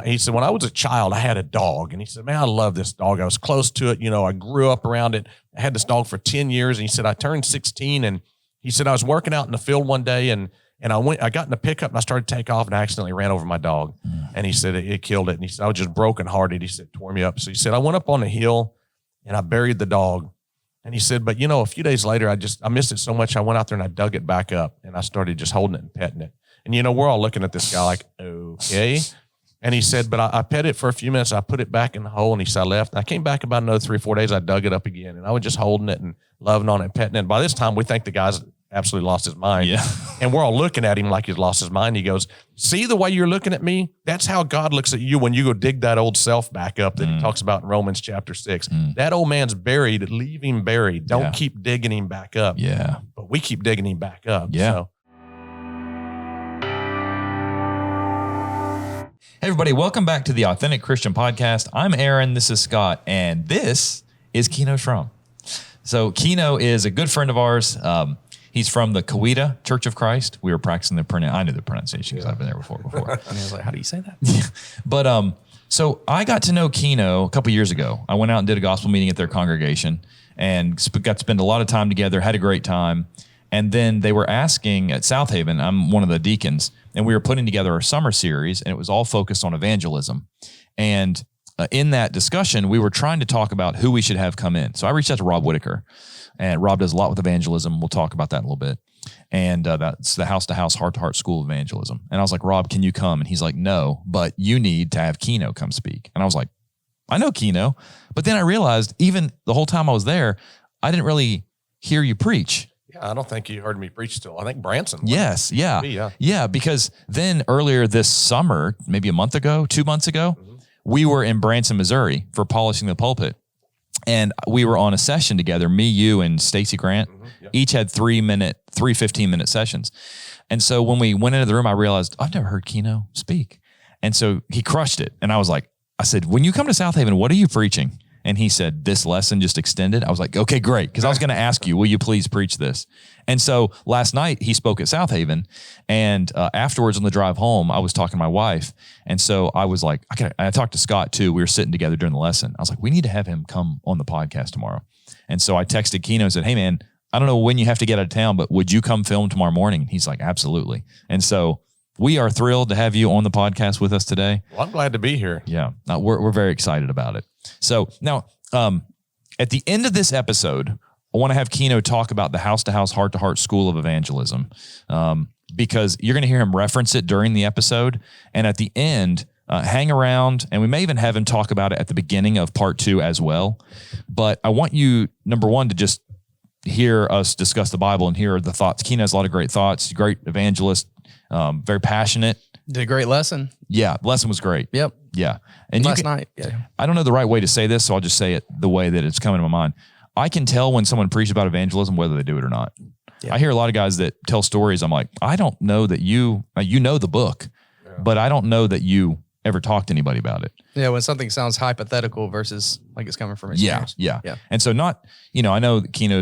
he said, when I was a child, I had a dog. And he said, man, I love this dog. I was close to it. I grew up around it. I had this dog for 10 years. And he said, I turned 16. And he said, I was working out in the field one day and I got in the pickup and I started to take off and I accidentally ran over my dog. And he said, it killed it. And he said, I was just brokenhearted. He said, tore me up. So he said, I went up on the hill and I buried the dog. And he said, but a few days later, I missed it so much. I went out there and I dug it back up and I started just holding it and petting it. And, we're all looking at this guy like, okay. And he said, but I pet it for a few minutes. I put it back in the hole. And he said, I left. And I came back about another 3 or 4 days. I dug it up again. And I was just holding it and loving on it and petting it. And by this time, we think the guy's absolutely lost his mind. Yeah. And we're all looking at him like he's lost his mind. He goes, see the way you're looking at me? That's how God looks at you when you go dig that old self back up that he talks about in Romans chapter 6. That old man's buried. Leave him buried. Don't keep digging him back up. Yeah. But we keep digging him back up. Yeah. So. Hey, everybody. Welcome back to the Authentic Christian Podcast. I'm Aaron. This is Scott. And this is Keno Schrum. So Keno is a good friend of ours. He's from the Coweta Church of Christ. We were practicing I knew the pronunciation because I've been there before. And I was like, how do you say that? But so I got to know Keno a couple years ago. I went out and did a gospel meeting at their congregation and got to spend a lot of time together, had a great time. And then they were asking at South Haven, I'm one of the deacons, and we were putting together our summer series, and it was all focused on evangelism. And in that discussion, we were trying to talk about who we should have come in. So I reached out to Rob Whitaker, and Rob does a lot with evangelism. We'll talk about that in a little bit. And that's the house-to-house, heart-to-heart school of evangelism. And I was like, Rob, can you come? And he's like, no, but you need to have Keno come speak. And I was like, I know Keno. But then I realized even the whole time I was there, I didn't really hear you preach. Yeah, I don't think you heard me preach still. I think Branson. Yes, yeah. Yeah, because then earlier this summer, maybe 2 months ago, we were in Branson, Missouri for polishing the pulpit. And we were on a session together, me, you, and Stacy Grant. Each had 3 15-minute sessions. And so when we went into the room, I realized, I've never heard Keno speak. And so he crushed it. And I said, when you come to South Haven, what are you preaching? And he said, this lesson just extended. I was like, okay, great. Because I was going to ask you, will you please preach this? And so last night he spoke at South Haven. And afterwards on the drive home, I was talking to my wife. And so I was like, I talked to Scott too. We were sitting together during the lesson. I was like, we need to have him come on the podcast tomorrow. And so I texted Keno and said, hey man, I don't know when you have to get out of town, but would you come film tomorrow morning? And he's like, absolutely. And so we are thrilled to have you on the podcast with us today. Well, I'm glad to be here. Yeah, we're very excited about it. So now, at the end of this episode, I want to have Keno talk about the house-to-house, heart-to-heart school of evangelism, because you're going to hear him reference it during the episode. And at the end, hang around, and we may even have him talk about it at the beginning of part 2 as well. But I want you, number one, to just hear us discuss the Bible and hear the thoughts. Keno has a lot of great thoughts, great evangelist, very passionate. Did a great lesson. Yeah, the lesson was great. Yep. Yeah. And last night. Yeah. I don't know the right way to say this, so I'll just say it the way that it's coming to my mind. I can tell when someone preaches about evangelism, whether they do it or not. Yeah. I hear a lot of guys that tell stories. I'm like, I don't know that you know the book, but I don't know that you ever talked to anybody about it. Yeah, when something sounds hypothetical versus like it's coming from experience. Yeah. And so I know that Keno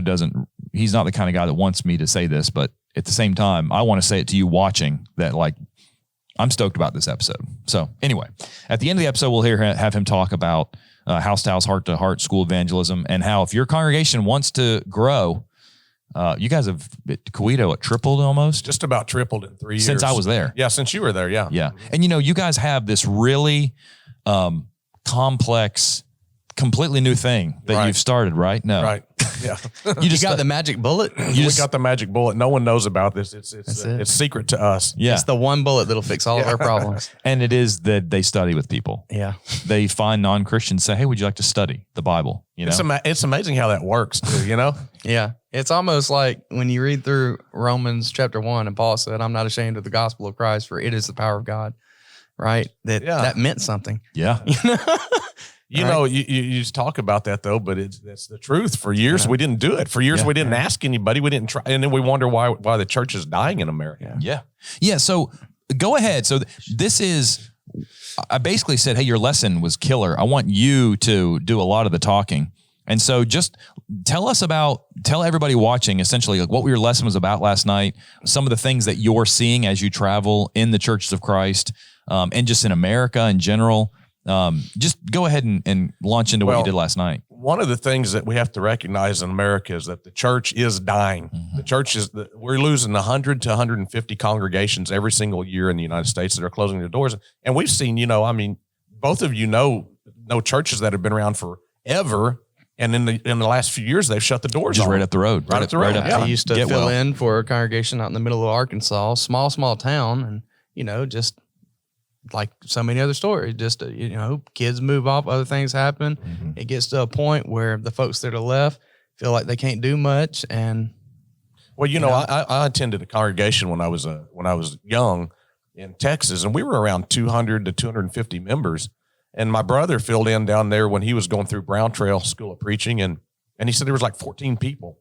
he's not the kind of guy that wants me to say this, but at the same time, I want to say it to you watching that, like, I'm stoked about this episode. So anyway, at the end of the episode, we'll have him talk about house-to-house, heart-to-heart school evangelism, and how if your congregation wants to grow, you guys have at Coweta tripled almost? Just about tripled in 3 years. Since I was there. Yeah, since you were there, yeah. Yeah. And you guys have this really complex, completely new thing that you've started, right? No. Right. Yeah. You just got the magic bullet? We got the magic bullet. No one knows about this. It's secret to us. Yeah. It's the one bullet that'll fix all of our problems. And it is that they study with people. Yeah. They find non-Christians, say, hey, would you like to study the Bible? It's amazing how that works too, Yeah. It's almost like when you read through Romans chapter 1 and Paul said, I'm not ashamed of the gospel of Christ, for it is the power of God, right? That meant something. Yeah. You just talk about that though, but that's the truth. For years we didn't do it. For years we didn't ask anybody. We didn't try, and then we wonder why the church is dying in America. Yeah. So go ahead. So this is, I basically said, hey, your lesson was killer. I want you to do a lot of the talking. And so just tell everybody watching essentially like what your lesson was about last night, some of the things that you're seeing as you travel in the churches of Christ, and just in America in general. Just go ahead and launch into what you did last night. One of the things that we have to recognize in America is that the church is dying. The church we're losing 100 to 150 congregations every single year in the United States that are closing their doors. And we've seen, both of you know churches that have been around forever. And in the last few years, they've shut the doors. Just right up the road. Right up the road. I used to fill in for a congregation out in the middle of Arkansas, small town. And, just like so many other stories, just, kids move off, other things happen. Mm-hmm. It gets to a point where the folks that are left feel like they can't do much. And, I attended a congregation when I was young in Texas, and we were around 200 to 250 members. And my brother filled in down there when he was going through Brown Trail School of Preaching, and he said there was like 14 people.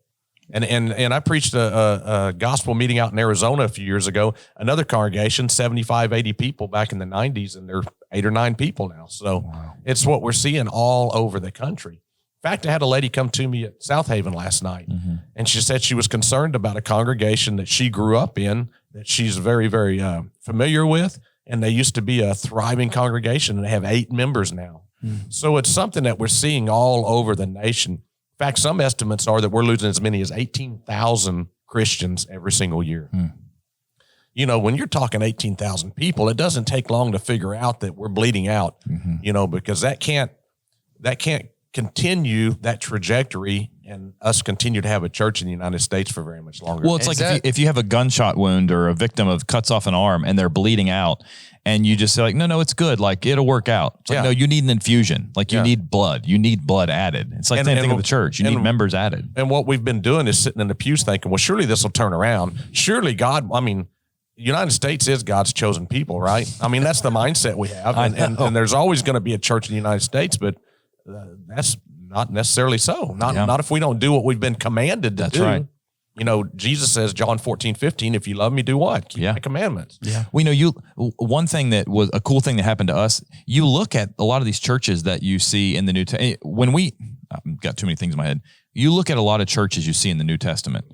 And I preached a gospel meeting out in Arizona a few years ago, another congregation, 75, 80 people back in the 90s, and they're 8 or 9 people now. So It's what we're seeing all over the country. In fact, I had a lady come to me at South Haven last night, and she said she was concerned about a congregation that she grew up in, that she's very, very familiar with. And they used to be a thriving congregation, and they have 8 members now. So it's something that we're seeing all over the nation. In fact, some estimates are that we're losing as many as 18,000 Christians every single year. When you're talking 18,000 people, it doesn't take long to figure out that we're bleeding out, because that can't continue that trajectory and us continue to have a church in the United States for very much longer. Well, it's like if you have a gunshot wound or a victim of cuts off an arm and they're bleeding out, and you just say like, no, it's good. Like it'll work out. It's like, no, you need an infusion. Like you need blood. You need blood added. It's like the same thing of the church. You need members added. And what we've been doing is sitting in the pews thinking, well, surely this will turn around. Surely God, the United States is God's chosen people, right? That's the mindset we have. And there's always going to be a church in the United States, but that's not necessarily so. Not if we don't do what we've been commanded to do. That's right. Jesus says, John 14:15, if you love me, do what? Keep my commandments. Yeah. One thing that was a cool thing that happened to us, you look at a lot of these churches that you see in the New Testament. I've got too many things in my head. You look at a lot of churches you see in the New Testament,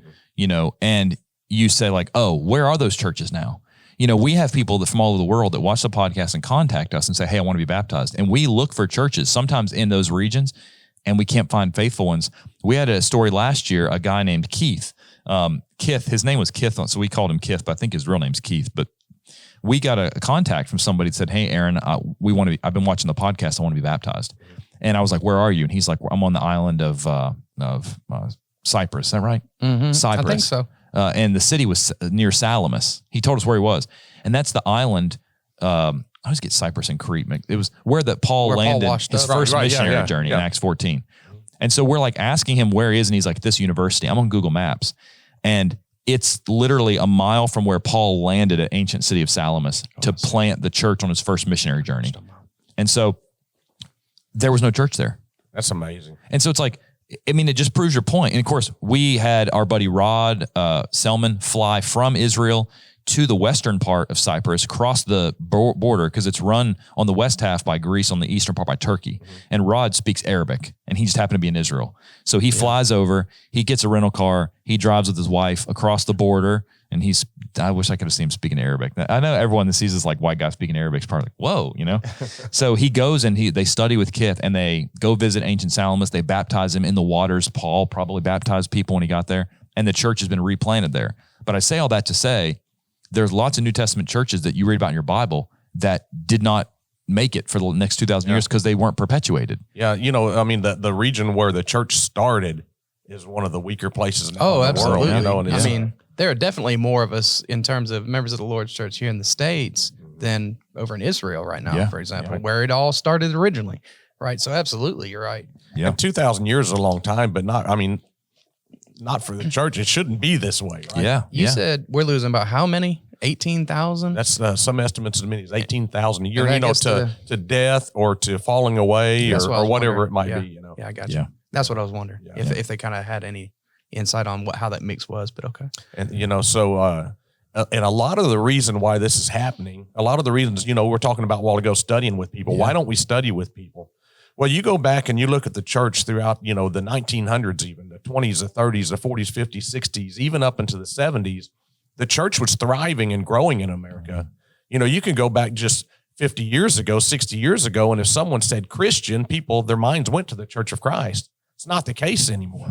and you say like, oh, where are those churches now? We have people from all over the world that watch the podcast and contact us and say, hey, I want to be baptized. And we look for churches sometimes in those regions, and we can't find faithful ones. We had a story last year, a guy named Keith. Kith, his name was Kith, so we called him Kith, but I think his real name's Keith. But we got a contact from somebody that said, hey, Aaron, I've been watching the podcast. I want to be baptized. And I was like, where are you? And he's like, I'm on the island of Cyprus. Is that right? Mm-hmm. Cyprus. I think so. And the city was near Salamis. He told us where he was. And that's the island. I always get Cyprus and Crete. It was where Paul landed his first missionary journey in Acts 14. And so we're like asking him where he is. And he's like, this university. I'm on Google Maps. And it's literally a mile from where Paul landed at ancient city of Salamis to plant the church on his first missionary journey. And so there was no church there. That's amazing. And so it's like, it just proves your point. And of course, we had our buddy Rod Selman fly from Israel to the western part of Cyprus, cross the border, because it's run on the west half by Greece, on the eastern part by Turkey. And Rod speaks Arabic, and he just happened to be in Israel. So he flies over, he gets a rental car, he drives with his wife across the border, and I wish I could have seen him speaking Arabic. I know everyone that sees this like white guy speaking Arabic is probably like, whoa, So he goes and they study with Kith, and they go visit ancient Salamis. They baptize him in the waters. Paul probably baptized people when he got there, and the church has been replanted there. But I say all that to say, there's lots of New Testament churches that you read about in your Bible that did not make it for the next 2,000 years because they weren't perpetuated. Yeah, the region where the church started is one of the weaker places in the world. There are definitely more of us in terms of members of the Lord's church here in the States than over in Israel right now, for example, where it all started originally, right? So absolutely, you're right. Yeah, and 2,000 years is a long time, but not for the church. It shouldn't be this way, right? Yeah. You said we're losing about how many? 18,000? That's some estimates as many as 18,000 a year, to death or to falling away or whatever it might be. Yeah, I got you. That's what I was wondering, if they kind of had any insight on how that mix was, but okay. And, and a lot of the reason why this is happening, a lot of the reasons, we're talking about a while ago studying with people. Why don't we study with people? Well, you go back and you look at the church throughout, the 1900s, even the 20s, the 30s, the 40s, 50s, 60s, even up into the 70s, the church was thriving and growing in America. You can go back just 50 years ago, 60 years ago. And if someone said Christian, people, their minds went to the Church of Christ. It's not the case anymore.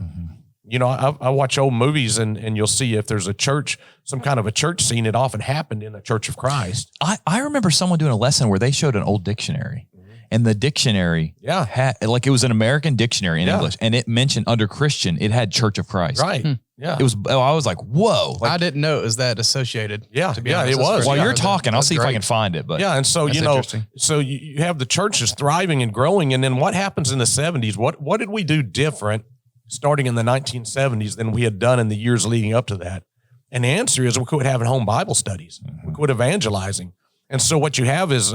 You know, I watch old movies and you'll see if there's a church, some kind of a church scene, it often happened in the Church of Christ. I remember someone doing a lesson where they showed an old dictionary. And the dictionary had, like, it was an American dictionary in English, and it mentioned under Christian, it had Church of Christ. Right. Yeah. It was, I was like, whoa. Like, I didn't know it was that associated. Yeah. To be Yeah, honest. it was. while Yeah, you're talking, I'll that's see if I great. can find it. But Yeah. And so, That's you know, interesting. so you have the churches thriving and growing. And then what happens in the 70s? What did we do different starting in the 1970s than we had done in the years leading up to that? And the answer is we quit having home Bible studies. We quit evangelizing. And so what you have is,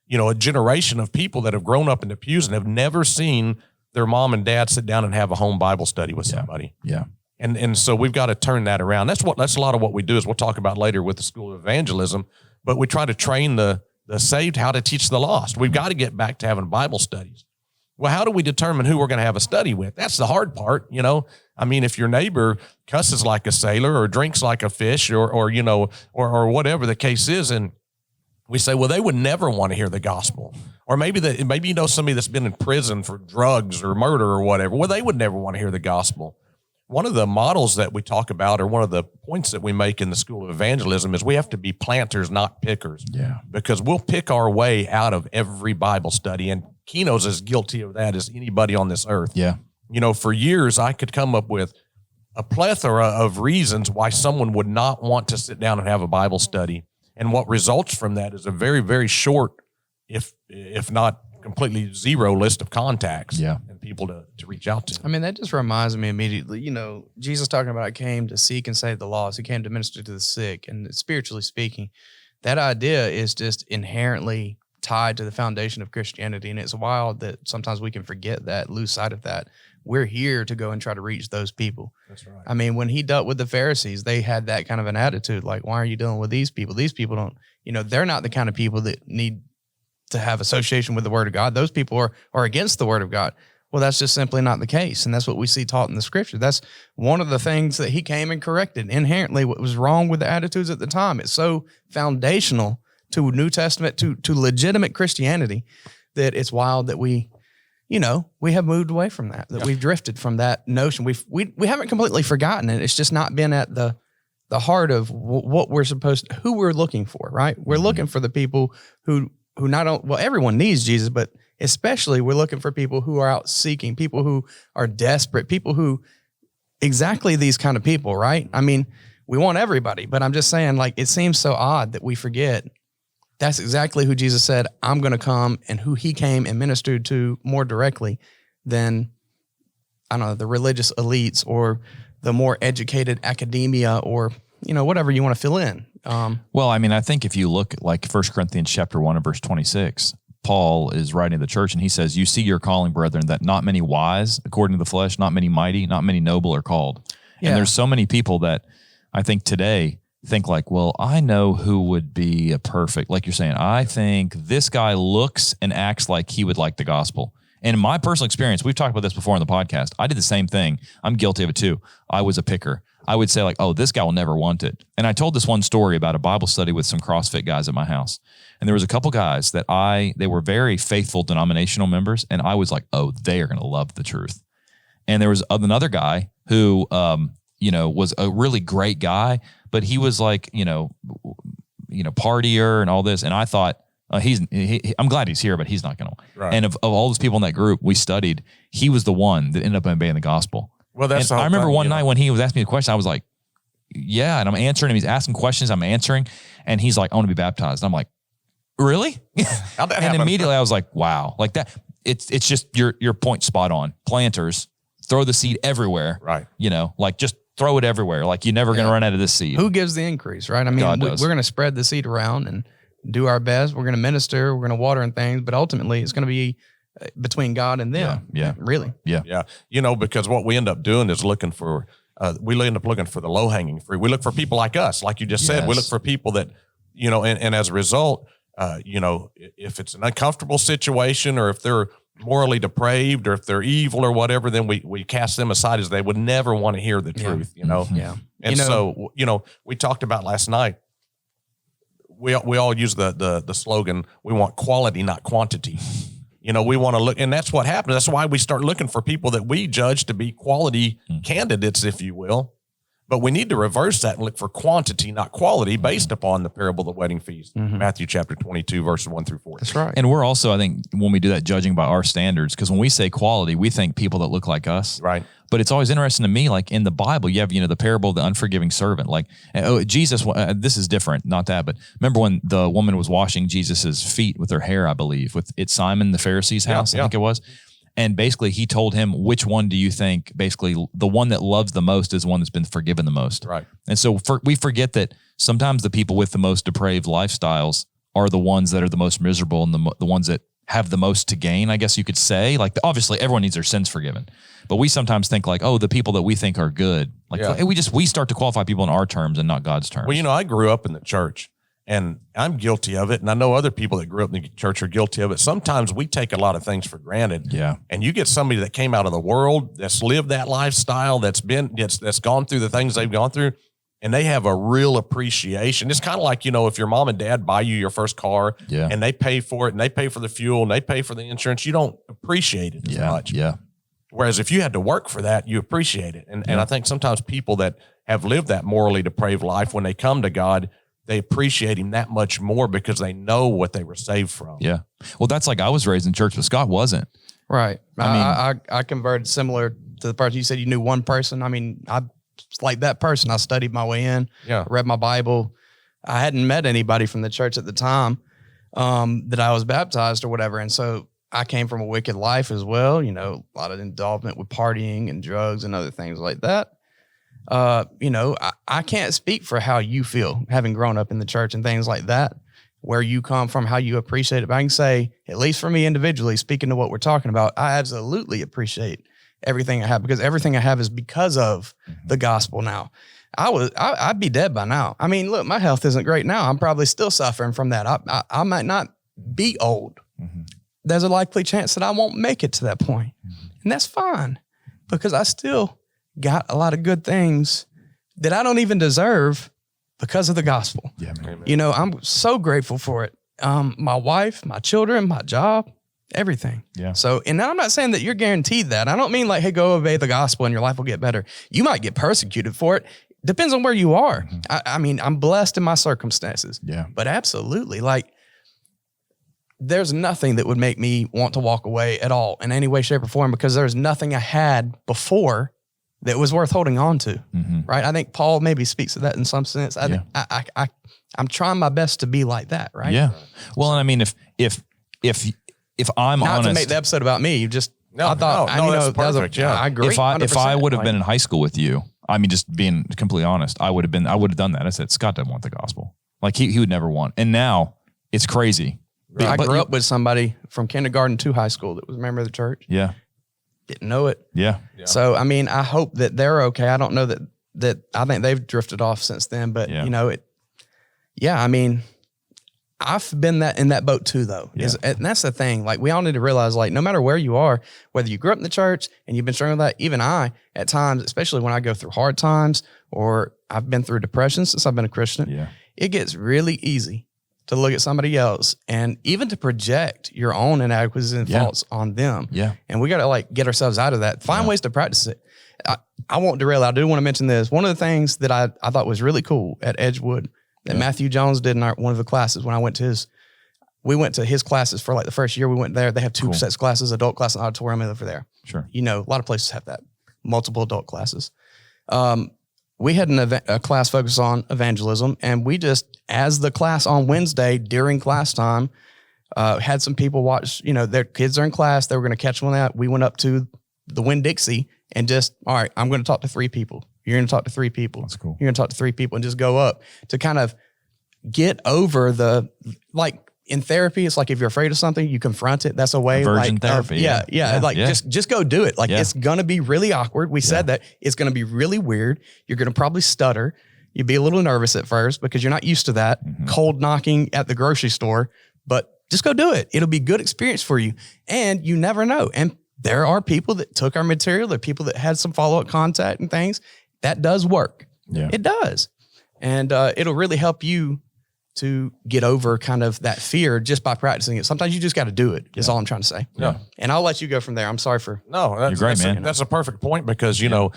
you know, a generation of people that have grown up in the pews and have never seen their mom and dad sit down and have a home Bible study with somebody. yeah. And so we've got to turn that around. That's a lot of what we do, as we'll talk about later with the School of Evangelism. But we try to train the saved how to teach the lost. We've got to get back to having Bible studies. Well, how do we determine who we're going to have a study with? That's the hard part, you know. I mean, if your neighbor cusses like a sailor or drinks like a fish or you know, or whatever the case is, and we say, well, they would never want to hear the gospel. Or maybe you know somebody that's been in prison for drugs or murder or whatever. Well, they would never want to hear the gospel. One of the models that we talk about, or one of the points that we make in the School of Evangelism, is we have to be planters, not pickers. Yeah. Because we'll pick our way out of every Bible study. And Keno's as guilty of that as anybody on this earth. Yeah. You know, for years, I could come up with a plethora of reasons why someone would not want to sit down and have a Bible study. And what results from that is a very, very short, if not completely zero list of contacts and people to reach out to. I mean, that just reminds me immediately, you know, Jesus talking about came to seek and save the lost. He came to minister to the sick. And spiritually speaking, that idea is just inherently tied to the foundation of Christianity. And it's wild that sometimes we can forget that, lose sight of that. We're here to go and try to reach those people. That's right. I mean, when he dealt with the Pharisees, they had that kind of an attitude, like, why are you dealing with these people? These people don't, you know, they're not the kind of people that need to have association with the word of God. Those people are against the word of God. Well, that's just simply not the case. And that's what we see taught in the scripture. That's one of the things that he came and corrected inherently what was wrong with the attitudes at the time. It's so foundational to New Testament, to legitimate Christianity, that it's wild that we have moved away from that, we've drifted from that notion. We haven't completely forgotten it. It's just not been at the heart of what we're who we're looking for, right? We're looking for the people who not only, well, everyone needs Jesus, but especially we're looking for people who are out seeking, people who are desperate, people who, exactly these kind of people, right? I mean, we want everybody, but I'm just saying, like, it seems so odd that we forget that's exactly who Jesus said, I'm going to come, and who he came and ministered to more directly than, I don't know, the religious elites or the more educated academia or, you know, whatever you want to fill in. Well, I mean, I think if you look like 1 Corinthians chapter 1 and verse 26, Paul is writing to the church and he says, you see your calling, brethren, that not many wise, according to the flesh, not many mighty, not many noble are called. Yeah. And there's so many people that I think today think like, well, I know who would be a perfect, like you're saying, I think this guy looks and acts like he would like the gospel. And in my personal experience, we've talked about this before on the podcast. I did the same thing. I'm guilty of it too. I was a picker. I would say like, oh, this guy will never want it. And I told this one story about a Bible study with some CrossFit guys at my house. And there was a couple guys that they were very faithful denominational members. And I was like, oh, they are going to love the truth. And there was another guy who, was a really great guy, but he was like, partier and all this. And I thought, I'm glad he's here, but he's not going to. Right. And of all those people in that group we studied, he was the one that ended up obeying the gospel. Well, that's. I remember one night when he was asking me a question, I was like, yeah. And I'm answering him. He's asking questions. I'm answering. And he's like, I want to be baptized. And I'm like, really? How'd that and happen? immediately I was like, wow, like that. It's just your point spot on. Planters, throw the seed everywhere. Right. Like just throw it everywhere. Like you're never going to run out of this seed. Who gives the increase, right? I mean, God we're does. going to spread the seed around and do our best. We're going to minister. We're going to water and things, but ultimately it's going to be between God and them. Yeah. Really. Yeah. Yeah. Because what we end up doing is looking for, we end up looking for the low hanging fruit. We look for people like us, like you just said. We look for people that, and as a result, if it's an uncomfortable situation or if they're morally depraved or if they're evil or whatever, then we cast them aside as they would never want to hear the truth, Yeah. And so, we talked about last night, we all use the slogan, we want quality, not quantity. You know, we want to look, and that's what happens. That's why we start looking for people that we judge to be quality candidates, if you will. But we need to reverse that and look for quantity, not quality, based upon the parable of the wedding feast, Matthew chapter 22, verses 1-4. That's right. And we're also, I think, when we do that, judging by our standards, because when we say quality, we think people that look like us. Right. But it's always interesting to me, like in the Bible, you have, the parable of the unforgiving servant. Like, Jesus, this is different, not that, but remember when the woman was washing Jesus's feet with her hair, I believe, with Simon the Pharisee's house, I think it was. And basically, he told him, which one do you think, basically, the one that loves the most is the one that's been forgiven the most. Right. And so we forget that sometimes the people with the most depraved lifestyles are the ones that are the most miserable and the ones that have the most to gain, I guess you could say. Like, obviously, everyone needs their sins forgiven. But we sometimes think like, oh, the people that we think are good. Like, we start to qualify people in our terms and not God's terms. Well, I grew up in the church. And I'm guilty of it. And I know other people that grew up in the church are guilty of it. Sometimes we take a lot of things for granted. Yeah. And you get somebody that came out of the world, that's lived that lifestyle, that's gone through the things they've gone through, and they have a real appreciation. It's kind of like, if your mom and dad buy you your first car and they pay for it and they pay for the fuel and they pay for the insurance, you don't appreciate it as much. Yeah. Whereas if you had to work for that, you appreciate it. And I think sometimes people that have lived that morally depraved life, when they come to God, they appreciate him that much more because they know what they were saved from. Yeah. Well, that's like I was raised in church, but Scott wasn't. Right. I converted similar to the person you said you knew one person. I mean, I like that person. I studied my way in, read my Bible. I hadn't met anybody from the church at the time that I was baptized or whatever. And so I came from a wicked life as well, a lot of involvement with partying and drugs and other things like that. I can't speak for how you feel having grown up in the church and things like that, where you come from, how you appreciate it. But I can say, at least for me individually, speaking to what we're talking about, I absolutely appreciate everything I have, because everything I have is because of the gospel now. I'd be dead by now. I mean, look, my health isn't great now. I'm probably still suffering from that. I might not be old. There's a likely chance that I won't make it to that point. And that's fine, because I still got a lot of good things that I don't even deserve because of the gospel. Yeah, man. I'm so grateful for it. My wife, my children, my job, everything. Yeah. So, and I'm not saying that you're guaranteed that. I don't mean like, hey, go obey the gospel and your life will get better. You might get persecuted for it. Depends on where you are. I mean, I'm blessed in my circumstances. Yeah. But absolutely, like, there's nothing that would make me want to walk away at all in any way, shape, or form, because there's nothing I had before that was worth holding on to, right? I think Paul maybe speaks to that in some sense. I'm trying my best to be like that, right? Yeah. Well, and I mean, if I'm not honest, to make the episode about me, you just that's perfect. I agree. If I would have been in high school with you, I mean, just being completely honest, I would have done that. I said, Scott doesn't want the gospel. Like he would never want. And now it's crazy. Right. I grew up with somebody from kindergarten to high school that was a member of the church. Yeah. Didn't know it. Yeah. So, I mean, I hope that they're okay. I don't know that I think they've drifted off since then, but I mean, I've been in that boat too, though. Yeah. And that's the thing. Like, we all need to realize, like, no matter where you are, whether you grew up in the church and you've been struggling with that, even I, at times, especially when I go through hard times, or I've been through depression since I've been a Christian, it gets really easy to look at somebody else and even to project your own inadequacies and faults on them. Yeah. And we got to like get ourselves out of that. Find ways to practice it. I won't derail. I do want to mention this. One of the things that I thought was really cool at Edgewood that Matthew Jones did in one of the classes when I went to we went to his classes for like the first year we went there. They have two sets of classes, adult class and auditorium over there. Sure. A lot of places have that, multiple adult classes. We had a class focused on evangelism, and we just, as the class on Wednesday during class time, had some people watch, their kids are in class. They were going to catch one of that. We went up to the Winn-Dixie and just, all right, I'm going to talk to 3 people. You're going to talk to 3 people. That's cool. You're going to talk to 3 people and just go up to kind of get over in therapy, it's like if you're afraid of something, you confront it. That's a way. Virgin therapy. Just go do it. Like it's going to be really awkward. We said that it's going to be really weird. You're going to probably stutter. You'd be a little nervous at first because you're not used to that cold knocking at the grocery store, but just go do it. It'll be a good experience for you. And you never know. And there are people that took our material. There are people that had some follow-up contact and things. That does work. Yeah. It does. And it'll really help you to get over kind of that fear just by practicing it. Sometimes you just got to do it. Is all I'm trying to say. Yeah. And I'll let you go from there. I'm sorry for. No, that's, You're great, man. That's a perfect point because, you know,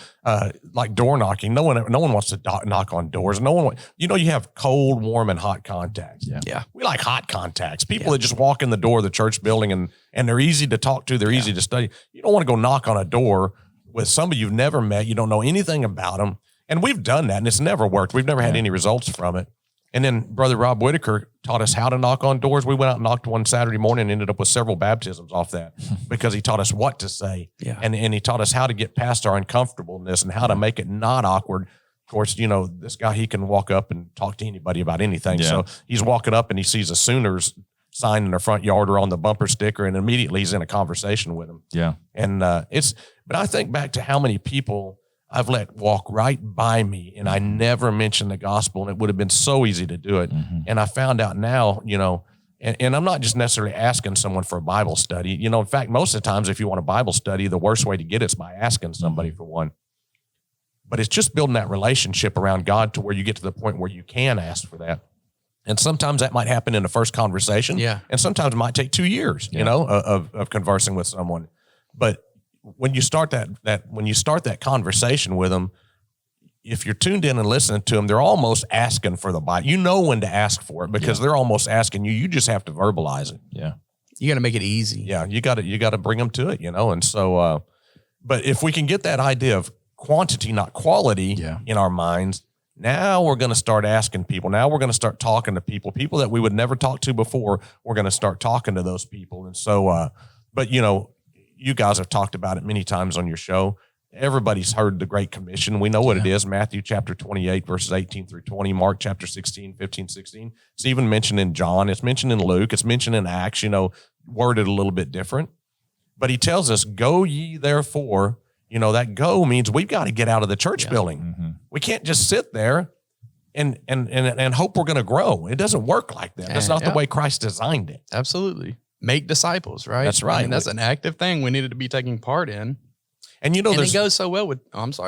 like door knocking, no one wants to knock on doors. No one, you have cold, warm, and hot contacts. Yeah. We like hot contacts. People that just walk in the door of the church building and they're easy to talk to. They're easy to study. You don't want to go knock on a door with somebody you've never met. You don't know anything about them. And we've done that and it's never worked. We've never had any results from it. And then Brother Rob Whitaker taught us how to knock on doors. We went out and knocked one Saturday morning and ended up with several baptisms off that because he taught us what to say. Yeah. And he taught us how to get past our uncomfortableness and how to make it not awkward. Of course, this guy, he can walk up and talk to anybody about anything. Yeah. So he's walking up and he sees a Sooners sign in their front yard or on the bumper sticker, and immediately he's in a conversation with him. Yeah. And but I think back to how many people I've let walk right by me and I never mentioned the gospel, and it would have been so easy to do it. Mm-hmm. And I found out now, and I'm not just necessarily asking someone for a Bible study. In fact, most of the times if you want a Bible study, the worst way to get it's by asking somebody for one. But it's just building that relationship around God to where you get to the point where you can ask for that. And sometimes that might happen in the first conversation. Yeah. And sometimes it might take 2 years, of conversing with someone. But when you start that conversation with them, if you're tuned in and listening to them, they're almost asking for the Bible. You know when to ask for it because they're almost asking you. You just have to verbalize it. Yeah. You got to make it easy. Yeah, you got to bring them to it, And so, but if we can get that idea of quantity, not quality, in our minds, now we're going to start asking people. Now we're going to start talking to people that we would never talk to before. We're going to start talking to those people, and so, but you guys have talked about it many times on your show. Everybody's heard the Great Commission. We know what it is. Matthew chapter 28, verses 18 through 20, Mark chapter 16, 15, 16. It's even mentioned in John. It's mentioned in Luke. It's mentioned in Acts, worded a little bit different. But he tells us, go ye therefore. That go means we've got to get out of the church building. Mm-hmm. We can't just sit there and hope we're going to grow. It doesn't work like that. That's not the way Christ designed it. Absolutely. Make disciples, right? That's right. I mean, that's an active thing we needed to be taking part in. And and it goes so well with,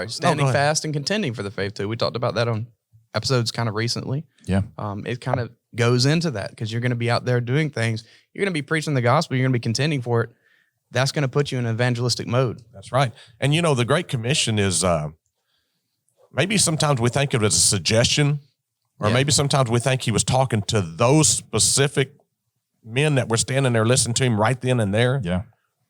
standing fast and contending for the faith too. We talked about that on episodes kind of recently. Yeah. It kind of goes into that because you're going to be out there doing things. You're going to be preaching the gospel. You're going to be contending for it. That's going to put you in evangelistic mode. That's right. And the Great Commission is maybe sometimes we think of it as a suggestion, or maybe sometimes we think he was talking to those specific men that were standing there listening to him right then and there. Yeah.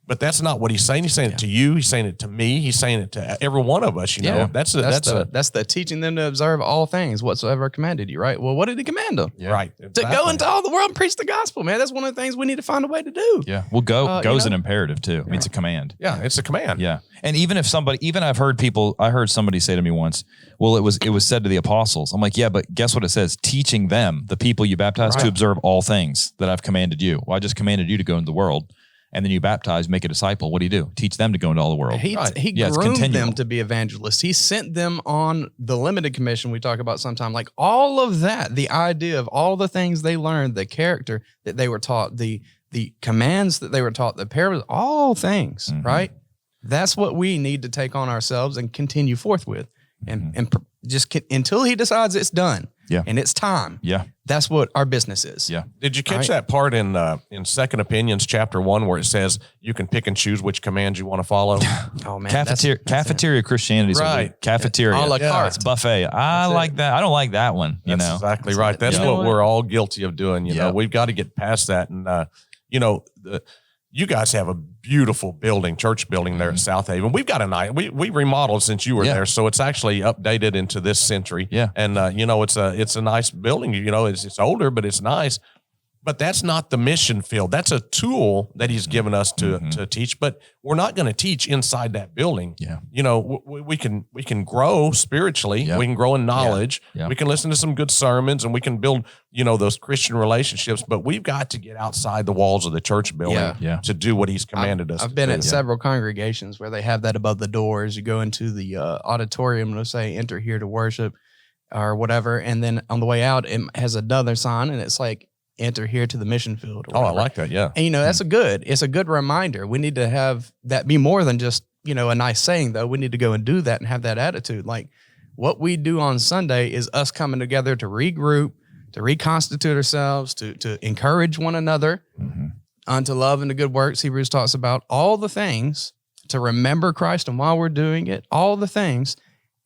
But that's not what he's saying. He's saying it to you. He's saying it to me. He's saying it to every one of us. That's the teaching them to observe all things whatsoever commanded you. Right. Well, what did he command them? Yeah. Right. Exactly. To go into all the world and preach the gospel, man. That's one of the things we need to find a way to do. Yeah. Well, go's an imperative too. I mean, it's a command. Yeah, it's a command. Yeah. And even if I heard somebody say to me once, well, it was said to the apostles. I'm like, yeah, but guess what it says? Teaching them, the people you baptize, to observe all things that I've commanded you. Well, I just commanded you to go into the world. And then you baptize, make a disciple. What do? Teach them to go into all the world. He groomed them to be evangelists. He sent them on the limited commission we talk about sometime. Like all of that, the idea of all the things they learned, the character that they were taught, the commands that they were taught, the parables, all things, right? That's what we need to take on ourselves and continue forth with. And until he decides it's done. Yeah. And it's time. Yeah. That's what our business is. Yeah. Did you catch that part in Second Opinions chapter 1 where it says you can pick and choose which commands you want to follow? Oh man, cafeteria Christianity, right? Cafeteria, a la carte. It's buffet. I like that. I don't like that one. That's exactly right. That's what we're all guilty of doing. You know, we've got to get past that. And you guys have a beautiful building, church building there at South Haven. We've got we remodeled since you were there, so it's actually updated into this century. Yeah, and it's a nice building. It's older, but it's nice. But that's not the mission field. That's a tool that he's given us to teach. But we're not going to teach inside that building. Yeah, we can grow spiritually. Yeah. We can grow in knowledge. Yeah. Yeah. We can listen to some good sermons, and we can build those Christian relationships. But we've got to get outside the walls of the church building to do what he's commanded us. I've been at several congregations where they have that above the doors. You go into the auditorium and they'll say, "Enter here to worship," or whatever, and then on the way out, it has another sign, and it's like, "Enter here to the mission field." Oh, I like that. Yeah. And it's a good reminder. We need to have that be more than just, a nice saying though. We need to go and do that and have that attitude. Like what we do on Sunday is us coming together to regroup, to reconstitute ourselves, to encourage one another unto love and to good works. Hebrews talks about all the things to remember Christ, and while we're doing it, all the things,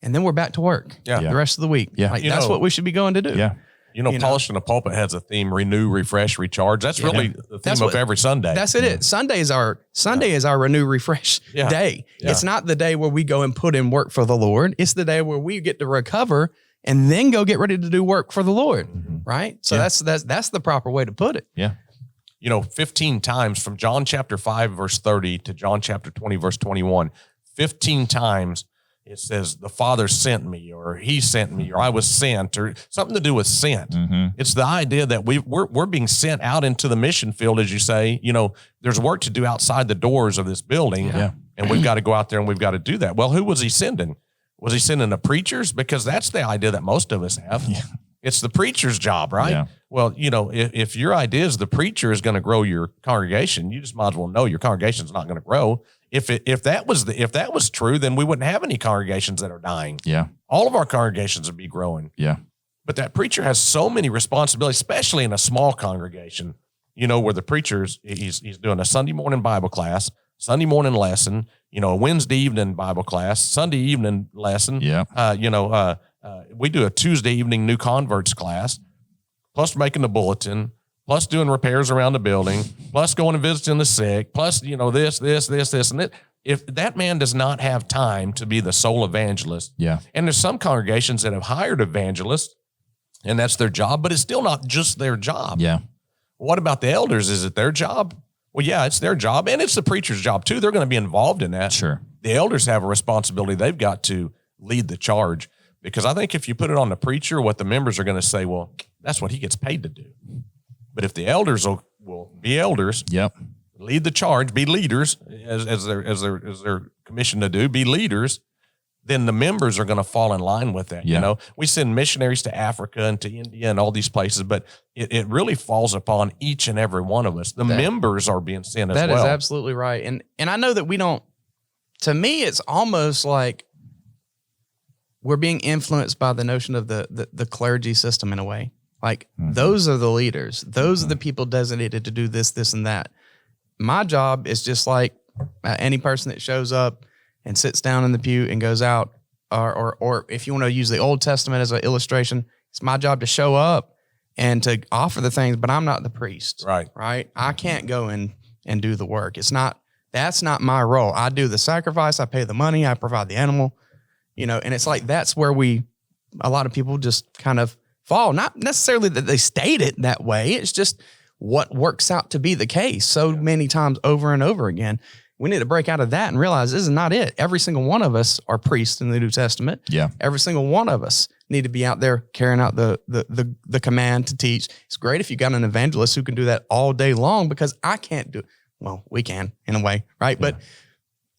and then we're back to work the rest of the week. Yeah. Like, that's what we should be going to do. Yeah. Polishing the Pulpit has a theme: renew, refresh, recharge. That's really the theme of every Sunday. That's it. Sunday is our renew, refresh day. Yeah. It's not the day where we go and put in work for the Lord. It's the day where we get to recover and then go get ready to do work for the Lord. Right. So that's the proper way to put it. Yeah. 15 times from John chapter 5, verse 30 to John chapter 20, verse 21, 15 times it says the Father sent me, or he sent me, or I was sent, or something to do with sent. It's the idea that we're being sent out into the mission field, as you say. There's work to do outside the doors of this building, and we've got to go out there and we've got to do that. Well, who was he sending? Was he sending the preachers? Because that's the idea that most of us have. Yeah. It's the preacher's job, right? Yeah. Well, if your idea is the preacher is going to grow your congregation, you just might as well know your congregation's not going to grow. If that was true, then we wouldn't have any congregations that are dying. Yeah. All of our congregations would be growing. Yeah. But that preacher has so many responsibilities, especially in a small congregation, where the preacher's, he's doing a Sunday morning Bible class, Sunday morning lesson, a Wednesday evening Bible class, Sunday evening lesson. Yeah. We do a Tuesday evening new converts class, plus making the bulletin, plus doing repairs around the building, plus going and visiting the sick, plus, this, and that. If that man does not have time to be the sole evangelist, and there's some congregations that have hired evangelists, and that's their job, but it's still not just their job. Yeah. What about the elders? Is it their job? Well, yeah, it's their job, and it's the preacher's job too. They're going to be involved in that. Sure. The elders have a responsibility. They've got to lead the charge, because I think if you put it on the preacher, what the members are going to say, well, that's what he gets paid to do. But if the elders will be elders, lead the charge, be leaders, as they're commissioned to do, be leaders, then the members are going to fall in line with that. Yeah. We send missionaries to Africa and to India and all these places, but it really falls upon each and every one of us. The members are being sent as well. That is absolutely right. And I know that we don't, to me, it's almost like we're being influenced by the notion of the clergy system in a way. Like those are the leaders. Those are the people designated to do this, this, and that. My job is just like any person that shows up and sits down in the pew and goes out, or if you want to use the Old Testament as an illustration, it's my job to show up and to offer the things, but I'm not the priest. Right. Right. I can't go and do the work. That's not my role. I do the sacrifice. I pay the money. I provide the animal, and it's like, that's where a lot of people just kind of fall. Not necessarily that they state it that way. It's just what works out to be the case so many times over and over again. We need to break out of that and realize this is not it. Every single one of us are priests in the New Testament. Yeah. Every single one of us need to be out there carrying out the command to teach. It's great if you got an evangelist who can do that all day long, because I can't do it. Well, we can in a way, right? Yeah. But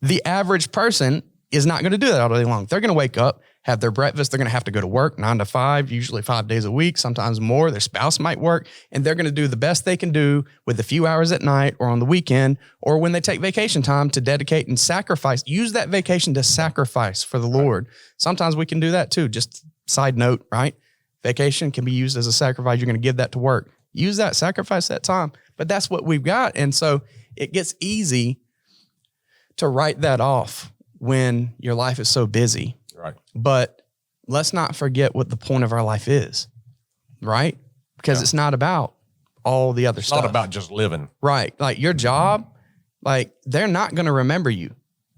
the average person is not going to do that all day long. They're going to wake up, have their breakfast. They're going to have to go to work 9 to 5, usually 5 days a week, sometimes more. Their spouse might work, and they're going to do the best they can do with a few hours at night or on the weekend, or when they take vacation time to dedicate and sacrifice. Use that vacation to sacrifice for the Lord. Sometimes we can do that too. Just side note, right? Vacation can be used as a sacrifice. You're going to give that to work. Use that, sacrifice that time. But that's what we've got. And so it gets easy to write that off when your life is so busy. Right. But let's not forget what the point of our life is, right? Because it's not about all the other stuff. It's not about just living. Right. Like your job, like they're not going to remember you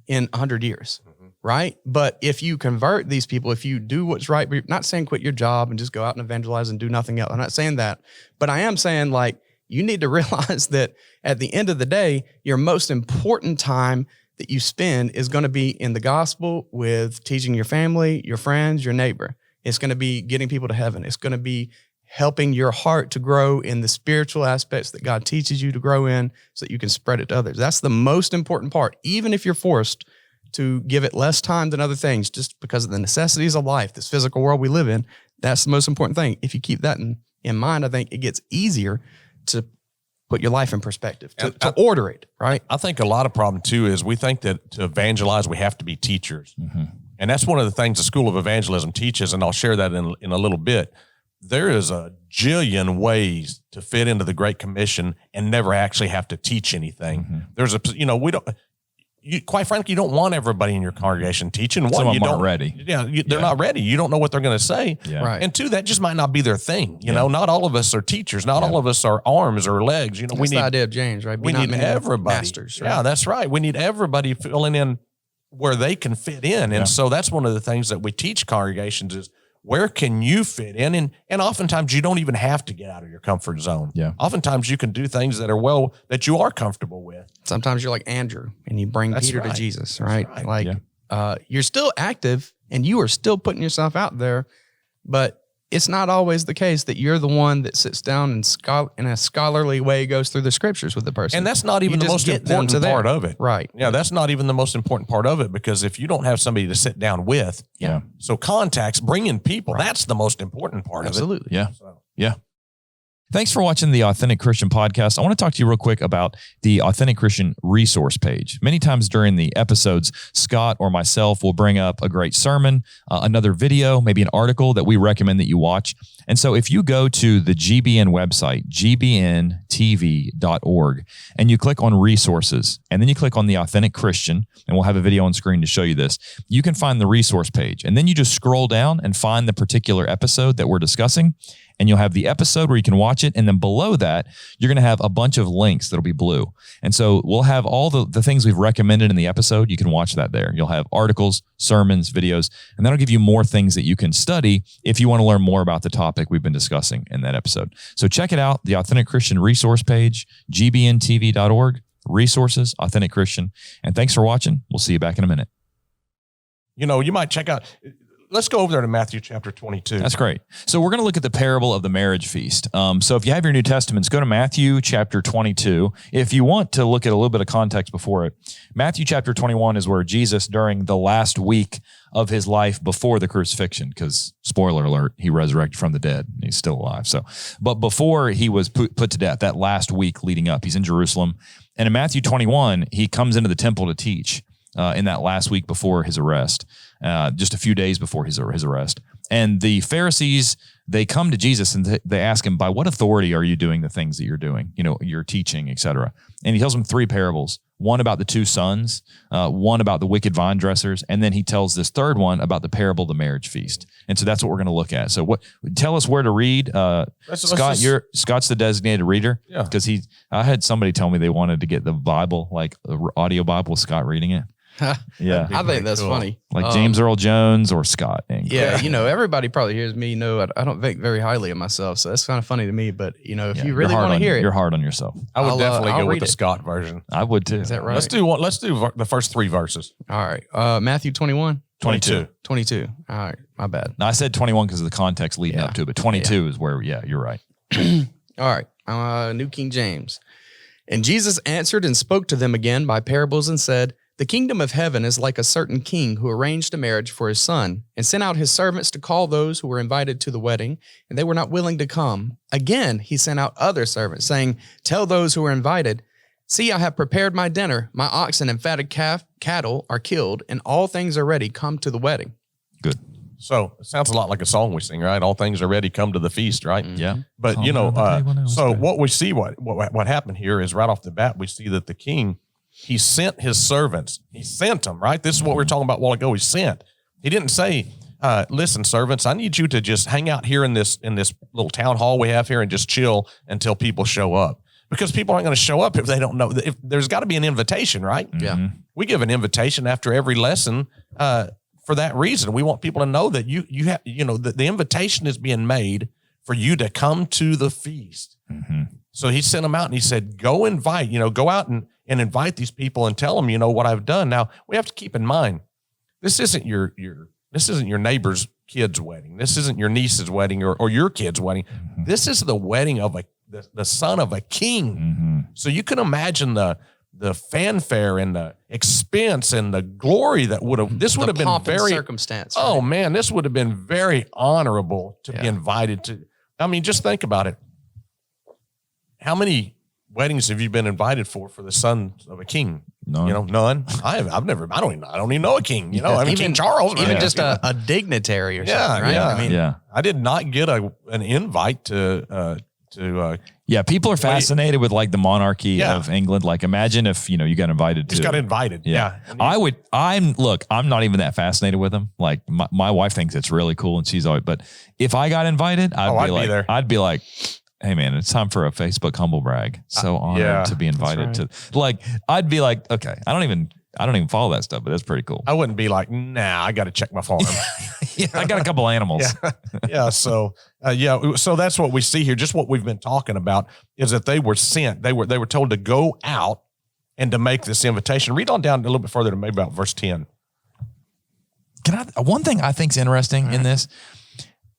in 100 years, right? But if you convert these people, if you do what's right, we're not saying quit your job and just go out and evangelize and do nothing else. I'm not saying that. But I am saying, like, you need to realize that at the end of the day, your most important time that you spend is going to be in the gospel with teaching your family, your friends, your neighbor. It's going to be getting people to heaven. It's going to be helping your heart to grow in the spiritual aspects that God teaches you to grow in so that you can spread it to others. That's the most important part, even if you're forced to give it less time than other things, just because of the necessities of life, this physical world we live in. That's the most important thing. If you keep that in mind, I think it gets easier to put your life in perspective, to order it, right? I think a lot of problem too is we think that to evangelize, we have to be teachers. And that's one of the things the School of Evangelism teaches, and I'll share that in a little bit. there is a jillion ways to fit into the Great Commission and never actually have to teach anything. There's quite frankly, you don't want everybody in your congregation teaching. One, Some of you them don't aren't ready. Yeah, they're not ready. You don't know what they're going to say. Yeah. Right. And two, that just might not be their thing. You know, not all of us are teachers. Not all of us are arms or legs. You know, That's the idea of James, right? we need everybody. Masters, right? Yeah, that's right. We need everybody filling in where they can fit in. And so that's one of the things that we teach congregations is where can you fit in? And oftentimes you don't even have to get out of your comfort zone. Yeah. Oftentimes you can do things that are that you are comfortable with. Sometimes you're like Andrew and you bring Peter to Jesus, right? right. Like you're still active and you are still putting yourself out there, but it's not always the case that you're the one that sits down and in a scholarly way goes through the scriptures with the person. And that's not even the most important part of it. Right. Yeah, that's not even the most important part of it because if you don't have somebody to sit down with, so contacts, bringing people, that's the most important part of it. Absolutely. Yeah. Yeah. Thanks for watching the Authentic Christian Podcast. I want to talk to you real quick about the Authentic Christian resource page. Many times during the episodes, Scott or myself will bring up a great sermon, another video, maybe an article that we recommend that you watch. And so if you go to the GBN website, gbntv.org, and you click on resources, and then you click on the Authentic Christian, and we'll have a video on screen to show you this, you can find the resource page. And then you just scroll down and find the particular episode that we're discussing. And you'll have the episode where you can watch it. And then below that, you're going to have a bunch of links that'll be blue. And so we'll have all the things we've recommended in the episode. You can watch that there. You'll have articles, sermons, videos, and that'll give you more things that you can study if you want to learn more about the topic we've been discussing in that episode. So check it out, the Authentic Christian resource page, gbntv.org, resources, Authentic Christian. And thanks for watching. We'll see you back in a minute. You know, you might check out... Let's go over there to Matthew chapter 22. That's great. So we're going to look at the parable of the marriage feast. So if you have your New Testaments, go to Matthew chapter 22. If you want to look at a little bit of context before it, Matthew chapter 21 is where Jesus, during the last week of his life before the crucifixion, because spoiler alert, he resurrected from the dead. And he's still alive. But before he was put to death, that last week leading up, he's in Jerusalem. And in Matthew 21, he comes into the temple to teach in that last week before his arrest. Just a few days before his arrest. And the Pharisees, they come to Jesus and they ask him, by what authority are you doing the things that you're doing? You know, you're teaching, etc. And he tells them three parables, one about the two sons, one about the wicked vine dressers, and then he tells this third one about the parable of the marriage feast. And so that's what we're going to look at. So tell us where to read. Scott, Scott's the designated reader. Yeah. Because I had somebody tell me they wanted to get the Bible, like the audio Bible with Scott reading it. Yeah, I think that's funny. Like James Earl Jones or Scott. Yeah, you know, everybody probably hears me. I don't think very highly of myself, so that's kind of funny to me. But you know, if you really want to hear it, you're hard on yourself. I would definitely I'll go with read the it. Scott version. I would too. Is that right? Let's do the first three verses. All right, Matthew 21, 22. 22. All right, my bad. Now, I said 21 because of the context leading up to it, but 22 is where, you're right. All right, New King James. And Jesus answered and spoke to them again by parables and said, the kingdom of heaven is like a certain king who arranged a marriage for his son and sent out his servants to call those who were invited to the wedding, and they were not willing to come. Again, he sent out other servants, saying, tell those who are invited, see, I have prepared my dinner. My oxen and fatted cattle are killed, and all things are ready. Come to the wedding. Good. So it sounds a lot like a song we sing, right? All things are ready, come to the feast, right? Yeah. But what we see, what happened here is right off the bat, we see that the king, he sent his servants. He sent them, right? This is what we were talking about a while ago. He sent. He didn't say, listen, servants, I need you to just hang out here in this little town hall we have here and just chill until people show up. Because people aren't going to show up if they don't know. If there's got to be an invitation, right? Yeah. We give an invitation after every lesson for that reason. We want people to know that you have, the invitation is being made for you to come to the feast. Mm-hmm. So he sent them out and he said, go invite, go out and invite these people and tell them, what I've done. Now we have to keep in mind, this isn't your neighbor's kid's wedding. This isn't your niece's wedding or your kid's wedding. Mm-hmm. This is the wedding of the son of a king. Mm-hmm. So you can imagine the fanfare and the expense and the glory that would have been very circumstance. Oh right? man, this would have been very honorable to be invited to. I mean, just think about it. How many weddings have you been invited for the son of a king? None. You know, none. I don't even know a king. You know, I mean, King Charles, even man. just a dignitary or something, right? Yeah. I mean, I did not get an invite to yeah, people are fascinated with like the monarchy of England. Like, imagine if, you know, you got invited just got invited. Yeah. I'm not even that fascinated with them. Like my wife thinks it's really cool and she's always, but if I got invited, I'd be like, hey man, it's time for a Facebook humble brag. So honored to be invited to, like, I'd be like, okay, I don't even follow that stuff, but that's pretty cool. I wouldn't be like, nah, I got to check my farm. I got a couple animals. So that's what we see here. Just what we've been talking about is that they were sent. They were told to go out and to make this invitation. Read on down a little bit further to maybe about verse 10. One thing I think is interesting in this,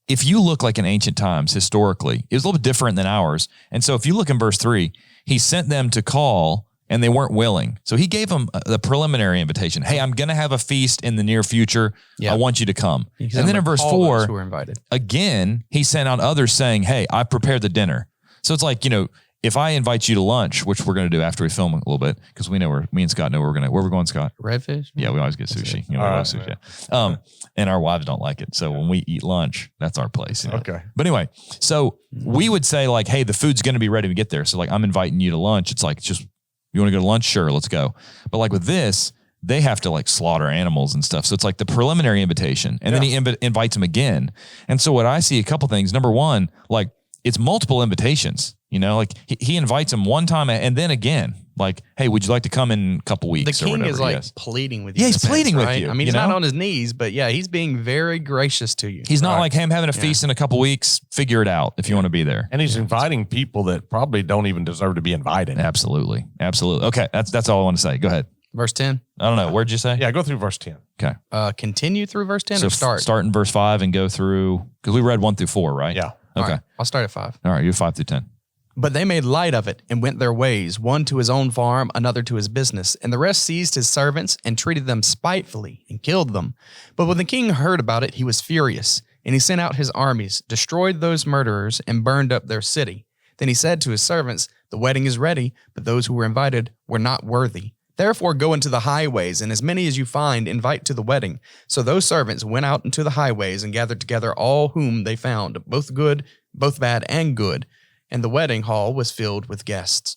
if you look like in ancient times, historically, it was a little bit different than ours. And so if you look in verse 3, he sent them to call and they weren't willing. So he gave them the preliminary invitation. Hey, I'm going to have a feast in the near future. I want you to come. And then in verse 4, who were invited. Again, he sent out others saying, hey, I prepared the dinner. So it's like, you know, if I invite you to lunch, which we're going to do after we film a little bit, because me and Scott know where we're going, Scott. Redfish? Yeah, we always get sushi. You know, we love sushi. And our wives don't like it. So when we eat lunch, that's our place. You know? Okay. But anyway, so we would say like, hey, the food's going to be ready when we get there. So like, I'm inviting you to lunch. It's like, just, you want to go to lunch? Sure, let's go. But like with this, they have to like slaughter animals and stuff. So it's like the preliminary invitation. And then he invites them again. And so what I see, a couple things. Number one, like it's multiple invitations. You know, like he invites them one time and then again, like, hey, would you like to come in a couple weeks? The king is like pleading with you. Yeah, he's pleading with you. I mean, he's not on his knees, but yeah, he's being very gracious to you. He's not like him having a feast in a couple weeks. Figure it out if you want to be there. And he's inviting people that probably don't even deserve to be invited. Absolutely. Absolutely. Okay. That's all I want to say. Go ahead. Verse 10. I don't know. Where'd you say? Yeah, go through verse 10. Okay. Continue through verse 10 so or start? Start in verse 5 and go through, because we read 1 through 4, right? Yeah. Okay. Right, I'll start at 5. All right. You 5 through 10. But they made light of it and went their ways, one to his own farm, another to his business. And the rest seized his servants and treated them spitefully and killed them. But when the king heard about it, he was furious. And he sent out his armies, destroyed those murderers, and burned up their city. Then he said to his servants, the wedding is ready, but those who were invited were not worthy. Therefore go into the highways, and as many as you find, invite to the wedding. So those servants went out into the highways and gathered together all whom they found, both bad and good. And the wedding hall was filled with guests.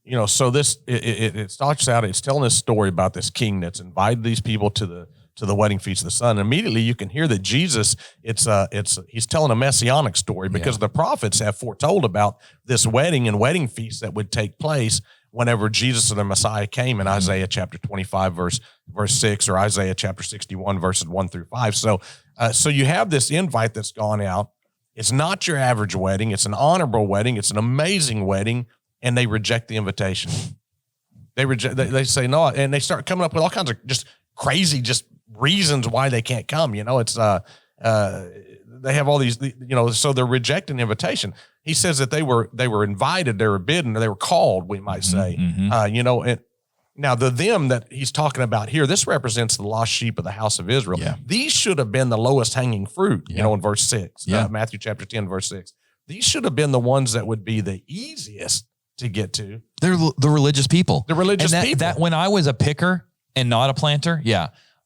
You know, so this it starts out. It's telling this story about this king that's invited these people to the wedding feast of the Son. And immediately, you can hear that Jesus. He's telling a messianic story because the prophets have foretold about this wedding and wedding feast that would take place whenever Jesus or the Messiah came in Isaiah chapter 25 verse 6 or Isaiah chapter 61 verses 1 through 5. So you have this invite that's gone out. It's not your average wedding. It's an honorable wedding. It's an amazing wedding, and they reject the invitation. They say no, and they start coming up with all kinds of just crazy reasons why they can't come. You know, it's they have all these, you know, so they're rejecting the invitation. He says that they were invited, they were bidden, they were called, we might say. You know, and now the them that he's talking about here, this represents the lost sheep of the house of Israel. Yeah. These should have been the lowest hanging fruit, you know, in verse 6, Matthew chapter 10, verse 6. These should have been the ones that would be the easiest to get to. They're the religious people. The religious people. That when I was a picker and not a planter,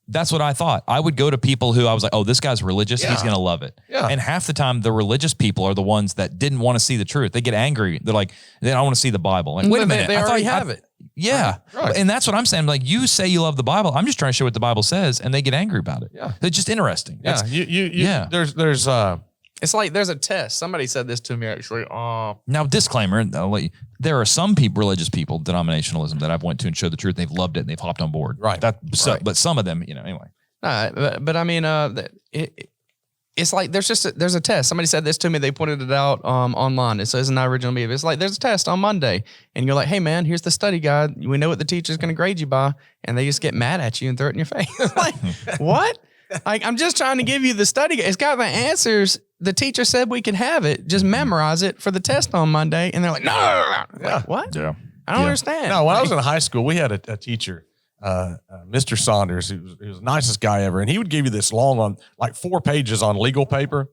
that's what I thought. I would go to people who I was like, oh, this guy's religious. He's going to love it. Yeah. And half the time, the religious people are the ones that didn't want to see the truth. They get angry. They're like, they don't want to see the Bible. Like, wait a minute. They already have it. Yeah. Right. And that's what I'm saying. Like, you say you love the Bible. I'm just trying to show what the Bible says, and they get angry about it. Yeah. It's just interesting. Yeah. There's it's like there's a test. Somebody said this to me actually. Now, disclaimer, there are some people, religious people, denominationalism, that I've went to and showed the truth. And they've loved it and they've hopped on board. Right. But some of them, you know, anyway. But I mean, it's like there's a test. Somebody said this to me. They pointed it out online. It says in the original media. It's like there's a test on Monday, and you're like, hey man, here's the study guide. We know what the teacher's going to grade you by, and they just get mad at you and throw it in your face. Like, what? Like, I'm just trying to give you the study guide. It's got the answers. The teacher said we could have it. Just memorize it for the test on Monday, and they're like, no. Like, what? Yeah. I don't understand. No, when I was in high school, we had a teacher. Mr. Saunders, he was the nicest guy ever. And he would give you this long on like 4 pages on legal paper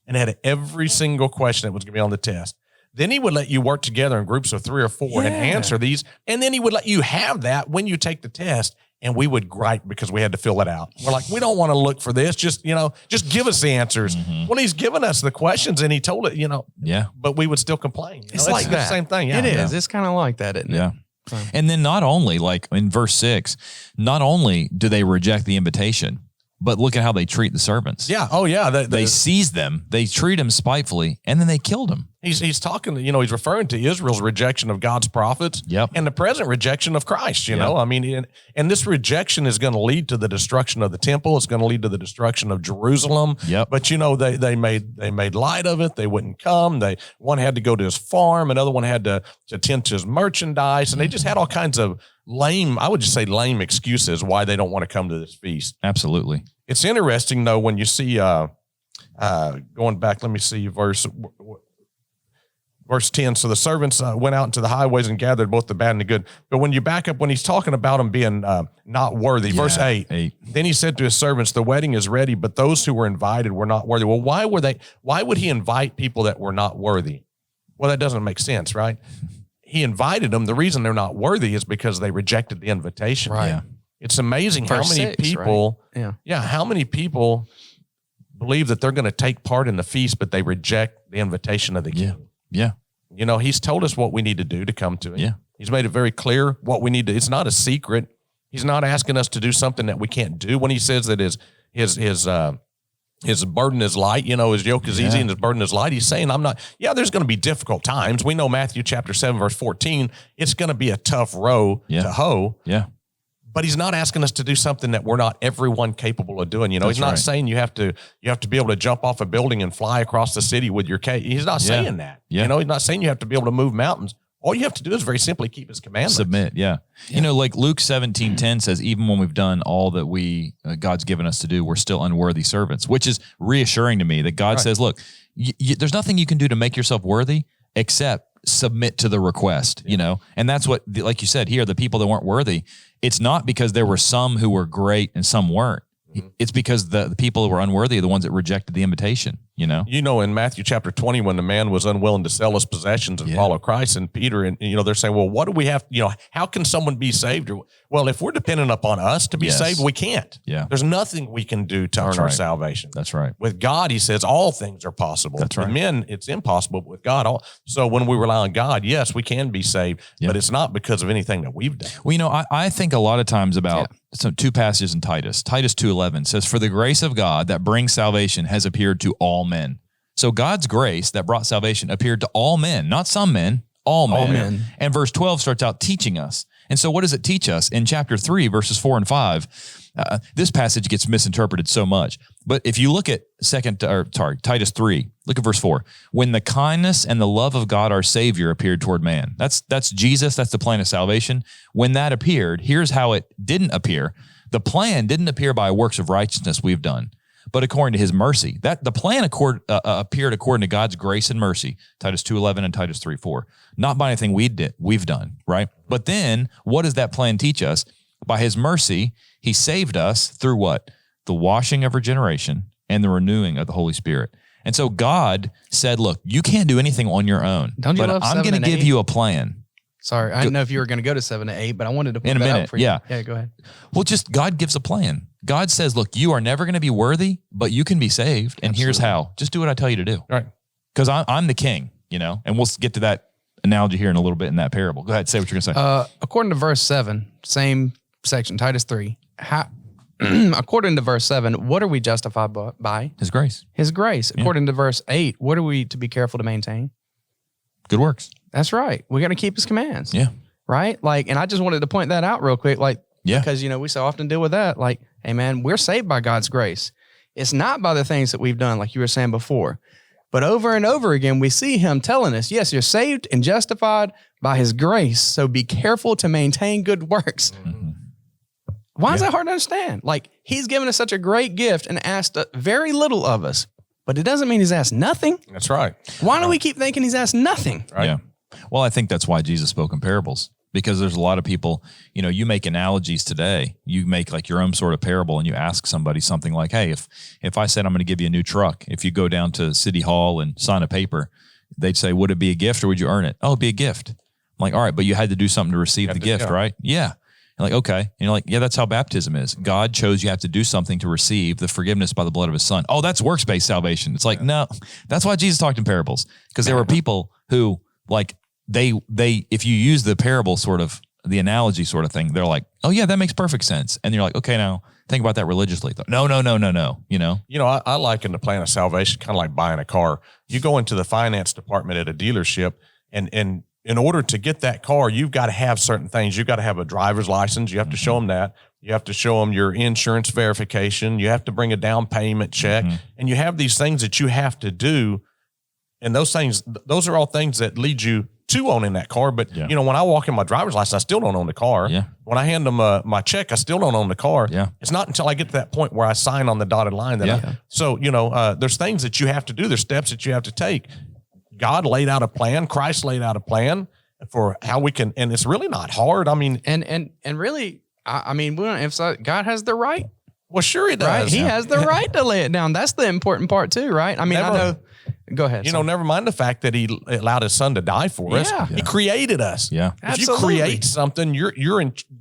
and had every single question that was going to be on the test. Then he would let you work together in groups of 3 or 4 and answer these. And then he would let you have that when you take the test. And we would gripe because we had to fill it out. We're like, we don't want to look for this. Just give us the answers. Well, he's given us the questions and he told it, but we would still complain. It's like that. The same thing. Yeah. It is. It's kind of like that, isn't it? Yeah. And then not only, like in verse 6, not only do they reject the invitation, but look at how they treat the servants. Yeah. Oh, yeah. They seize them. They treat them spitefully, and then they killed him. He's talking, he's referring to Israel's rejection of God's prophets and the present rejection of Christ, know. I mean, and this rejection is going to lead to the destruction of the temple. It's going to lead to the destruction of Jerusalem. But, they made light of it. They wouldn't come. One had to go to his farm. Another one had to tend to his merchandise. And they just had all kinds of lame excuses why they don't want to come to this feast. Absolutely. It's interesting, though, when you see, going back, let me see, Verse 10, so the servants went out into the highways and gathered both the bad and the good. But when you back up, when he's talking about them being not worthy, verse 8, then he said to his servants, the wedding is ready, but those who were invited were not worthy. Well, why would he invite people that were not worthy? Well, that doesn't make sense, right? He invited them. The reason they're not worthy is because they rejected the invitation. Right. Yeah. It's amazing Verse how many 6, people, right? How many people believe that they're going to take part in the feast, but they reject the invitation of the king. Yeah. He's told us what we need to do to come to him. Yeah. He's made it very clear what we need to. It's not a secret. He's not asking us to do something that we can't do. When he says that his burden is light, his yoke is easy and his burden is light. He's saying, there's going to be difficult times. We know Matthew chapter 7, verse 14, it's going to be a tough row to hoe. Yeah. But he's not asking us to do something that we're not everyone capable of doing. He's not saying you have to be able to jump off a building and fly across the city with your cage. He's not saying that. Yeah. He's not saying you have to be able to move mountains. All you have to do is very simply keep his commandments. Submit, yeah. Like Luke 17:10 says, even when we've done all that God's given us to do, we're still unworthy servants, which is reassuring to me that God says, look, there's nothing you can do to make yourself worthy except submit to the request, and that's what, like you said here, the people that weren't worthy, it's not because there were some who were great and some weren't. It's because the people who were unworthy are the ones that rejected the invitation, in Matthew chapter 20, when the man was unwilling to sell his possessions and follow Christ, and Peter, and they're saying, well, what do we have, how can someone be saved? Well, if we're dependent upon us to be saved, we can't. Yeah. There's nothing we can do to earn our salvation. That's right. With God, he says all things are possible. That's right. With men, it's impossible, but with God, so when we rely on God, yes, we can be saved, but it's not because of anything that we've done. Well, I think a lot of times about two passages in Titus. Titus 2:11 says, for the grace of God that brings salvation has appeared to all men. So God's grace that brought salvation appeared to all men, not some men, all men. And verse 12 starts out teaching us. And so what does it teach us? In chapter 3, verses 4 and 5, this passage gets misinterpreted so much. But if you look at Titus 3, look at verse 4. When the kindness and the love of God our Savior appeared toward man. That's Jesus, that's the plan of salvation. When that appeared, here's how it didn't appear. The plan didn't appear by works of righteousness we've done, but according to his mercy. That the plan appeared according to God's grace and mercy, Titus 2:11 and Titus 3:4. Not by anything we've done, right? But then what does that plan teach us? By his mercy, he saved us through what? The washing of regeneration and the renewing of the Holy Spirit. And so God said, look, you can't do anything on your own, but I'm going to give you a plan. Sorry, I didn't know if you were going to go to 7 to 8, but I wanted to put in a that minute. up for you. Yeah, go ahead. Well, just God gives a plan. God says, look, you are never going to be worthy, but you can be saved. And here's how. Just do what I tell you to do. All right. Because I'm the king, and we'll get to that analogy here in a little bit in that parable. Go ahead, say what you're going to say. According to verse 7, same section, Titus 3, according to verse 7, what are we justified by? His grace. His grace. Yeah. According to verse 8, what are we to be careful to maintain? Good works. That's right. We got to keep his commands. Yeah. Right? and I just wanted to point that out real quick, because, we so often deal with that. Hey, man, we're saved by God's grace. It's not by the things that we've done, like you were saying before. But over and over again, we see him telling us, yes, you're saved and justified by his grace. So be careful to maintain good works. Mm-hmm. Why is that hard to understand? He's given us such a great gift and asked very little of us, but it doesn't mean he's asked nothing. That's right. Why do we keep thinking he's asked nothing? Right. Yeah. Well, I think that's why Jesus spoke in parables, because there's a lot of people, you make analogies today. You make like your own sort of parable and you ask somebody something like, hey, if I said I'm going to give you a new truck, if you go down to City Hall and sign a paper, they'd say, would it be a gift or would you earn it? Oh, it'd be a gift. I'm like, all right, but you had to do something to receive the gift, right? Yeah. You're like, okay. And you're like, yeah, that's how baptism is. God chose you have to do something to receive the forgiveness by the blood of his son. Oh, that's works-based salvation. It's like, no, that's why Jesus talked in parables. Because there were people who, like, they, if you use the parable sort of, the analogy sort of thing, they're like, oh yeah, that makes perfect sense. And you're like, okay, now think about that religiously. No, you know? I liken the plan of salvation kind of like buying a car. You go into the finance department at a dealership, and in order to get that car, you've got to have certain things. You've got to have a driver's license. You have to show them that. You have to show them your insurance verification. You have to bring a down payment check. And you have these things that you have to do. And those are all things that lead you to owning that car. But, when I walk in my driver's license, I still don't own the car. Yeah. When I hand them my check, I still don't own the car. Yeah. It's not until I get to that point where I sign on the dotted line that there's things that you have to do. There's steps that you have to take. God laid out a plan. Christ laid out a plan for how we can, and it's really not hard. I mean, and really, I mean, we don't emphasize God has the right. Well, sure he does. Right? He has the right to lay it down. That's the important part too, right? I mean, I know. Go ahead. Never mind the fact that he allowed his son to die for us. Yeah. He created us. Yeah. If you create something,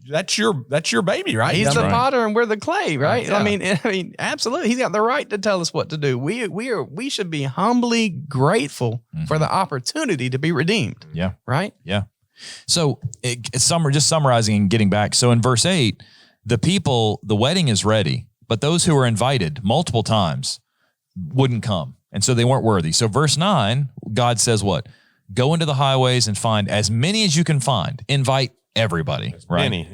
that's your baby, right? He's the potter and we're the clay, right? Yeah. I mean, absolutely. He's got the right to tell us what to do. We should be humbly grateful for the opportunity to be redeemed. Yeah. Right? Yeah. So just summarizing and getting back. So in verse 8, the wedding is ready, but those who were invited multiple times wouldn't come. And so they weren't worthy. So verse 9, God says what? Go into the highways and find as many as you can find. Invite everybody, right? Many.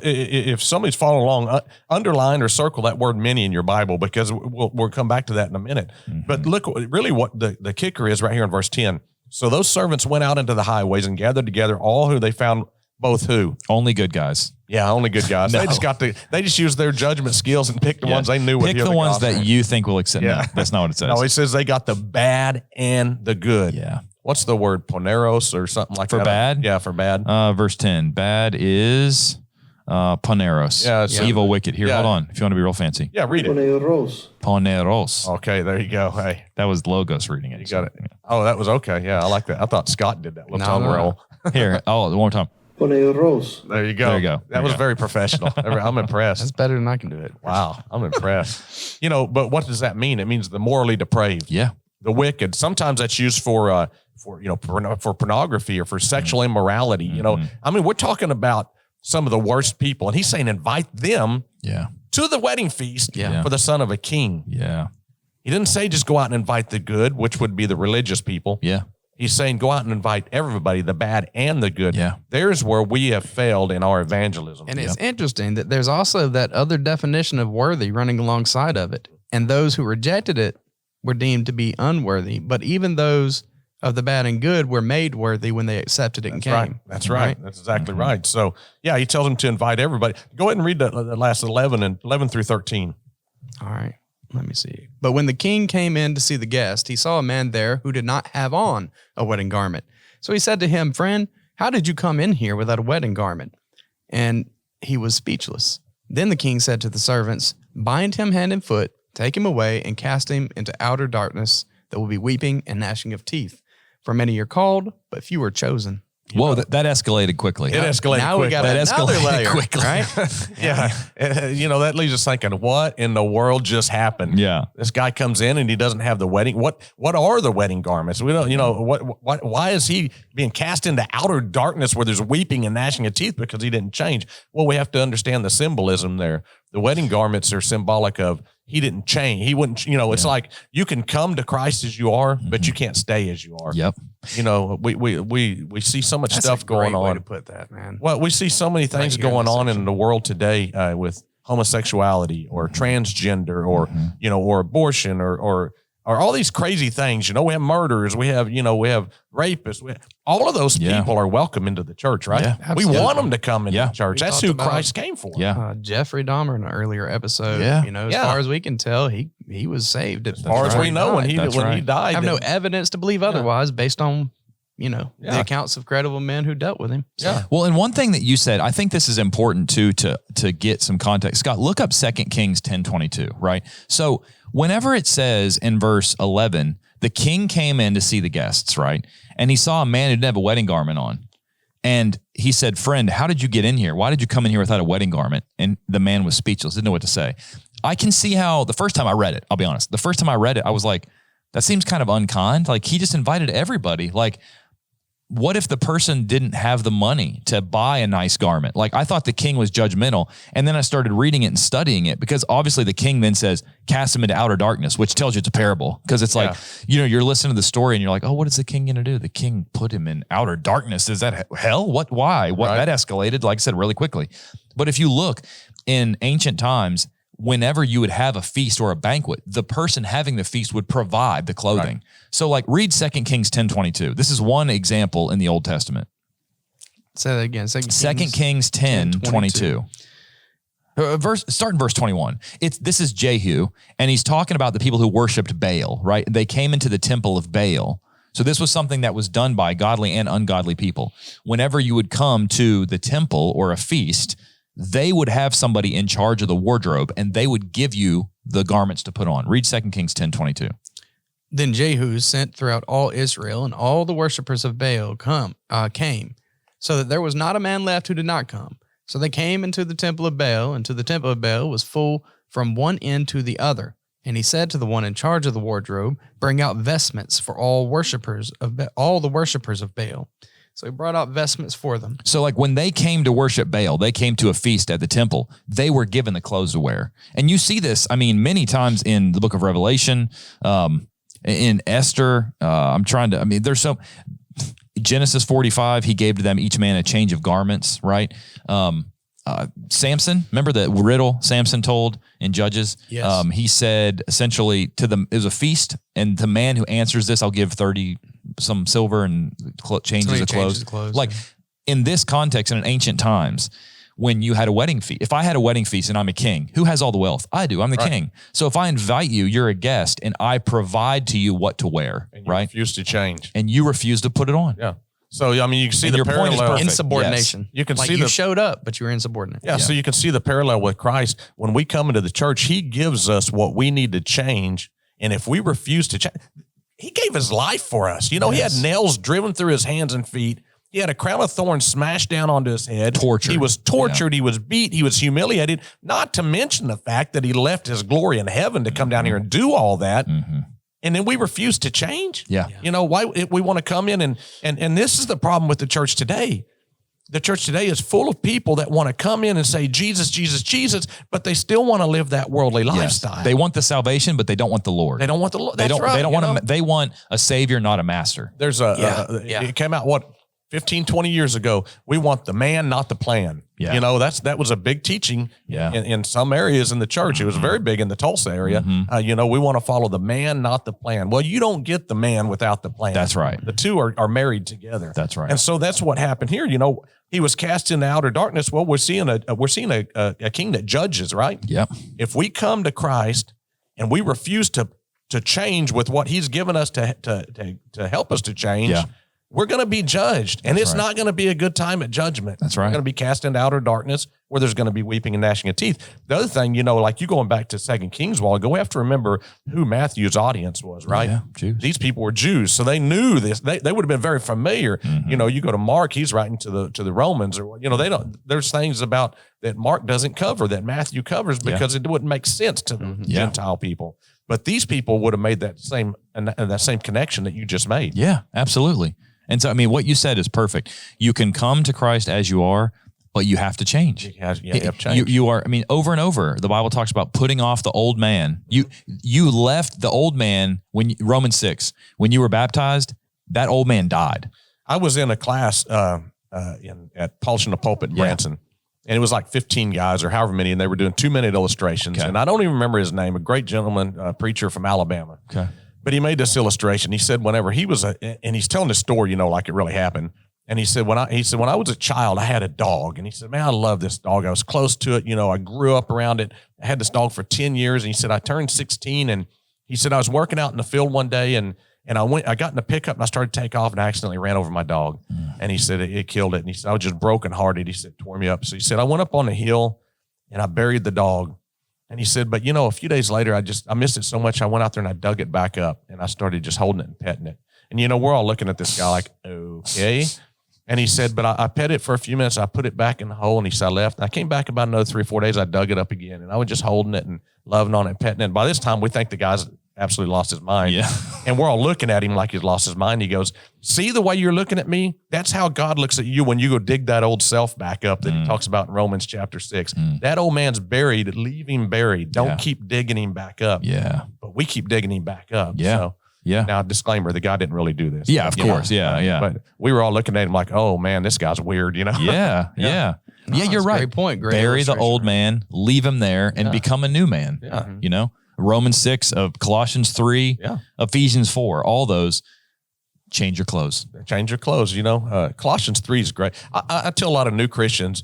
If somebody's following along, underline or circle that word many in your Bible, because we'll come back to that in a minute. But look, really what the kicker is right here in verse 10. So those servants went out into the highways and gathered together all who they found, both who? Only good guys. Yeah, only good guys. No. They just used their judgment skills and picked the ones they knew would hear the Pick the ones gospel. that you think will accept. Yeah. No, that's not what it says. No, it says they got the bad and the good. Yeah. What's the word? Poneros or something like that? For bad? Yeah, for bad. Verse 10. Bad is poneros. Yeah, so- evil, wicked. Here, Yeah. hold on. If you want to be real fancy. Yeah, read it. Poneros. Okay, there you go. Hey, That was Logos reading it. you got it. Oh, that was okay. Yeah, I like that. I thought Scott did that little tongue roll. Here. Oh, one more time. There you go. There you go. That was very professional. I'm impressed. That's better than I can do it. Wow, I'm impressed. But what does that mean? It means the morally depraved. Yeah. The wicked. Sometimes that's used for pornography or for sexual immorality. We're talking about some of the worst people, and he's saying invite them to the wedding feast for the son of a king. Yeah. He didn't say just go out and invite the good, which would be the religious people. Yeah. He's saying go out and invite everybody, the bad and the good. Yeah. There's where we have failed in our evangelism. And it's interesting that there's also that other definition of worthy running alongside of it. And those who rejected it were deemed to be unworthy. But even those of the bad and good were made worthy when they accepted it and came. Right. That's right. That's exactly right. So, yeah, he tells them to invite everybody. Go ahead and read the last 11 through 13. All right. Let me see. But when the king came in to see the guest, he saw a man there who did not have on a wedding garment. So he said to him, "Friend, how did you come in here without a wedding garment?" And he was speechless. Then the king said to the servants, "Bind him hand and foot, take him away, and cast him into outer darkness. There will be weeping and gnashing of teeth. For many are called, but few are chosen." Whoa, that escalated quickly. It escalated Now quickly. we got That another escalated layer, quickly. right? Yeah. That leaves us thinking, what in the world just happened? Yeah. This guy comes in and he doesn't have the wedding. What are the wedding garments? We don't, why is he being cast into outer darkness where there's weeping and gnashing of teeth because he didn't change? Well, we have to understand the symbolism there. The wedding garments are symbolic of he didn't change. He wouldn't, it's like you can come to Christ as you are, but you can't stay as you are. Yep. We see so much stuff going Way on. to put that, man. Well, we see so many things going on in the world today with homosexuality or transgender or, or abortion or all these crazy things. We have murderers, we have rapists. All of those people are welcome into the church, right? Yeah, we want them to come into the church. We That's talked who about- Christ came for. Yeah. Jeffrey Dahmer in an earlier episode, Yeah. as far as we can tell, he was saved. As far as we know, when he died. I have no evidence to believe otherwise based on, the accounts of credible men who dealt with him. So. Yeah. Well, and one thing that you said, I think this is important too, to get some context. Scott, look up 2 Kings 10:22, right? So whenever it says in verse 11 The king came in to see the guests, right? And he saw a man who didn't have a wedding garment on. And he said, friend, how did you get in here? Why did you come in here without a wedding garment? And the man was speechless, didn't know what to say. I can see how the first time I read it, I'll be honest, the first time I read it, I was like, that seems kind of unkind. Like he just invited everybody. Like, what if the person didn't have the money to buy a nice garment? Like I thought the king was judgmental. And then I started reading it and studying it because obviously the king then says, cast him into outer darkness, which tells you it's a parable. Because it's like, you're listening to the story and you're like, oh, what is the king going to do? The king put him in outer darkness. Is that hell? What, why? What That escalated, like I said, really quickly. But if you look in ancient times, whenever you would have a feast or a banquet, the person having the feast would provide the clothing. Right. So like read 2 Kings 10:22. This is one example in the Old Testament. Say that again. 2 Kings 10:22. Start in verse 21. This is Jehu, and he's talking about the people who worshiped Baal, right? They came into the temple of Baal. So this was something that was done by godly and ungodly people. Whenever you would come to the temple or a feast, they would have somebody in charge of the wardrobe and they would give you the garments to put on. Read 2 Kings 10:22. Then Jehu sent throughout all Israel, and all the worshipers of Baal came, so that there was not a man left who did not come. So they came into the temple of Baal, and to the temple of Baal was full from one end to the other. And he said to the one in charge of the wardrobe, bring out vestments for all the worshipers of Baal. So he brought out vestments for them. So like when they came to worship Baal, they came to a feast at the temple, they were given the clothes to wear. And you see this, I mean, many times in the book of Revelation, in Esther, there's so Genesis 45, he gave to them each man a change of garments, right? Samson, remember the riddle Samson told in Judges? Yes. He said essentially to them, it was a feast, and the man who answers this, I'll give 30 some silver and changes the clothes. Like in this context, in ancient times, when you had a wedding feast, if I had a wedding feast and I'm a king, who has all the wealth? I do. I'm the king. So if I invite you, you're a guest, and I provide to you what to wear, and you refuse to change, and you refuse to put it on. Yeah. So I mean, you can see the parallel. Insubordination. Yes. You can like see you showed up, but you were insubordinate. Yeah. So you can see the parallel with Christ. When we come into the church, he gives us what we need to change, and if we refuse to change, he gave his life for us. You know, he had nails driven through his hands and feet. He had a crown of thorns smashed down onto his head. Tortured. He was tortured. Yeah. He was beat. He was humiliated. Not to mention the fact that he left his glory in heaven to come down here and do all that. Mm-hmm. And then we refuse to change. Yeah. You know, why we want to come in and this is the problem with the church today. The church today is full of people that want to come in and say, Jesus, Jesus, Jesus, but they still want to live that worldly lifestyle. They want the salvation, but they don't want the Lord. They don't want the Lord. They want a savior, not a master. There's it came out, 15, 20 years ago, we want the man, not the plan. Yeah. You know, that was a big teaching in some areas in the church. It was very big in the Tulsa area. Mm-hmm. We want to follow the man, not the plan. Well, you don't get the man without the plan. That's right. The two are married together. That's right. And so that's what happened here. You know, he was cast into outer darkness. Well, we're seeing a king that judges, right? Yep. If we come to Christ and we refuse to change with what he's given us to help us to change, we're going to be judged, and it's not going to be a good time at judgment. That's right. We're going to be cast into outer darkness where there's going to be weeping and gnashing of teeth. The other thing, like you going back to 2 Kings a while ago, we have to remember who Matthew's audience was, right? Yeah, Jews. These people were Jews, so they knew this. They would have been very familiar. Mm-hmm. You go to Mark, he's writing to the Romans, or they don't. There's things about that Mark doesn't cover that Matthew covers because it wouldn't make sense to the Gentile people. But these people would have made that same connection that you just made. Yeah, absolutely. And so, I mean, what you said is perfect. You can come to Christ as you are, but you have to change. You have to change. You are, I mean, over and over, the Bible talks about putting off the old man. You left the old man Romans 6, when you were baptized, that old man died. I was in a class at Polishing the Pulpit in Branson, and it was like 15 guys or however many, and they were doing 2-minute illustrations. Okay. And I don't even remember his name, a great gentleman, preacher from Alabama. Okay. But he made this illustration. He said whenever he was and he's telling the story, like it really happened. And he said when I was a child, I had a dog, and he said, man, I love this dog. I was close to it. I grew up around it. I had this dog for 10 years. And he said I turned 16, and he said I was working out in the field one day, and I got in the pickup and I started to take off, and I accidentally ran over my dog. And he said it killed it. And he said I was just brokenhearted. He said it tore me up. So he said I went up on the hill and I buried the dog. And he said, but a few days later, I missed it so much. I went out there and I dug it back up and I started just holding it and petting it. And we're all looking at this guy like, okay. And he said, but I pet it for a few minutes. I put it back in the hole, and he said, I left. And I came back about another 3 or 4 days. I dug it up again, and I was just holding it and loving on it and petting it. And by this time, we think the guy's absolutely lost his mind. Yeah. And we're all looking at him like he's lost his mind. He goes, see the way you're looking at me? That's how God looks at you when you go dig that old self back up that he talks about in Romans chapter 6. That old man's buried. Leave him buried. Don't keep digging him back up. Yeah. But we keep digging him back up. Yeah. So, yeah. Now, disclaimer, the guy didn't really do this. Yeah, of course. Yeah, yeah. But we were all looking at him like, oh, man, this guy's weird, Yeah, yeah. Yeah, you're right. Great point. Great Bury the illustration. old man, leave him there, and become a new man. Yeah. Romans 6, Colossians 3, Yeah. Ephesians 4, all those. Change your clothes. Change your clothes. Colossians 3 is great. I tell a lot of new Christians,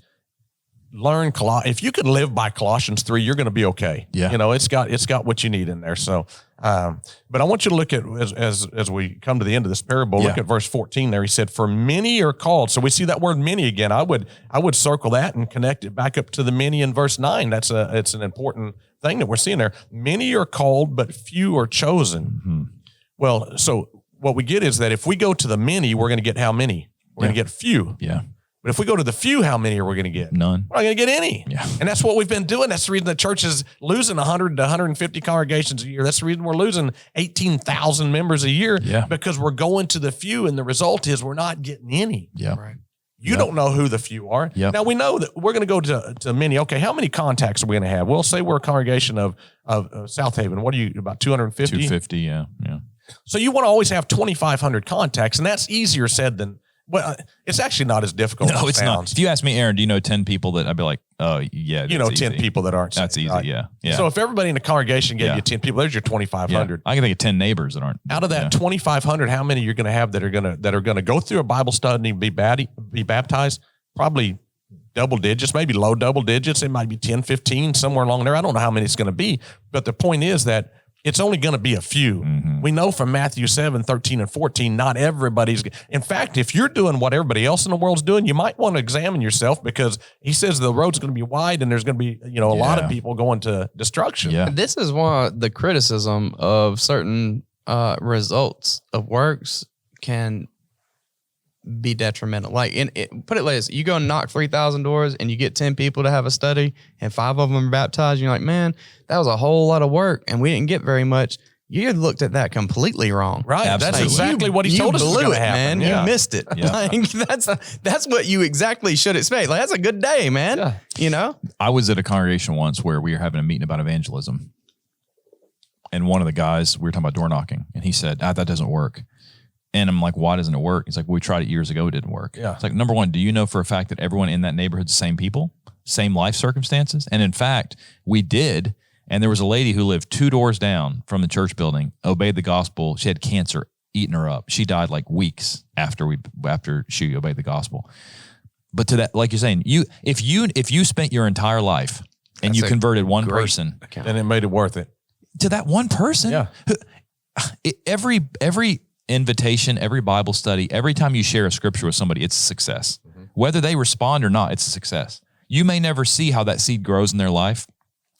learn if you can live by Colossians 3, you're going to be okay. Yeah. It's got what you need in there. So, but I want you to look at as we come to the end of this parable, look at verse 14 there. He said, for many are called. So we see that word many again. I would circle that and connect it back up to the many in verse 9. It's an important thing that we're seeing there. Many are called, but few are chosen. Mm-hmm. Well, so what we get is that if we go to the many, we're going to get how many? We're going to get few. Yeah. But if we go to the few, how many are we going to get? None. We're not going to get any. Yeah. And that's what we've been doing. That's the reason the church is losing 100 to 150 congregations a year. That's the reason we're losing 18,000 members a year. Yeah. Because we're going to the few, and the result is we're not getting any. Yeah. Right. You don't know who the few are. Yep. Now, we know that we're going to go to many. Okay, how many contacts are we going to have? We'll say we're a congregation of South Haven. What are you, about 250? 250, yeah. Yeah. So you want to always have 2,500 contacts, and that's easier said than, well, it's actually not as difficult as No, it it's sounds. not. If you ask me, Aaron, do you know 10 people that I'd be like, oh, yeah. You know, that's 10 easy. people that aren't That's saved, easy, right? yeah. Yeah. So if everybody in the congregation gave Yeah. you 10 people, there's your 2,500. Yeah. I can think of 10 neighbors that aren't. Out of that 2,500, how many you're going to have that are going to go through a Bible study and be baptized? Probably double digits, maybe low double digits. It might be 10, 15, somewhere along there. I don't know how many it's going to be, but the point is that it's only going to be a few. Mm-hmm. We know from Matthew 7, 13, and 14, not everybody's. In fact, if you're doing what everybody else in the world's doing, you might want to examine yourself, because he says the road's going to be wide and there's going to be, a lot of people going to destruction. Yeah. This is why the criticism of certain results of works can be detrimental. Like, put it like this: you go and knock 3,000 doors and you get 10 people to have a study and 5 of them are baptized. And you're like, man, that was a whole lot of work and we didn't get very much. You looked at that completely wrong. Right. Absolutely. That's exactly what he told us was blew going it, to happen. man. Yeah. You missed it. Yeah. Like, that's what you exactly should expect. Like, that's a good day, man. Yeah. I was at a congregation once where we were having a meeting about evangelism. And one of the guys, we were talking about door knocking, and he said, that doesn't work. And I'm like, why doesn't it work? He's like, well, we tried it years ago. It didn't work. Yeah. It's like, number one, do you know for a fact that everyone in that neighborhood's the same people, same life circumstances? And in fact, we did. And there was a lady who lived 2 doors down from the church building, obeyed the gospel. She had cancer eating her up. She died like weeks after she obeyed the gospel. But to that, like you're saying, if you spent your entire life and That's you a converted one great person, account. And it made it worth it. to that one person, Yeah. every invitation, every Bible study, every time you share a scripture with somebody, it's a success. Mm-hmm. Whether they respond or not, it's a success. You may never see how that seed grows in their life.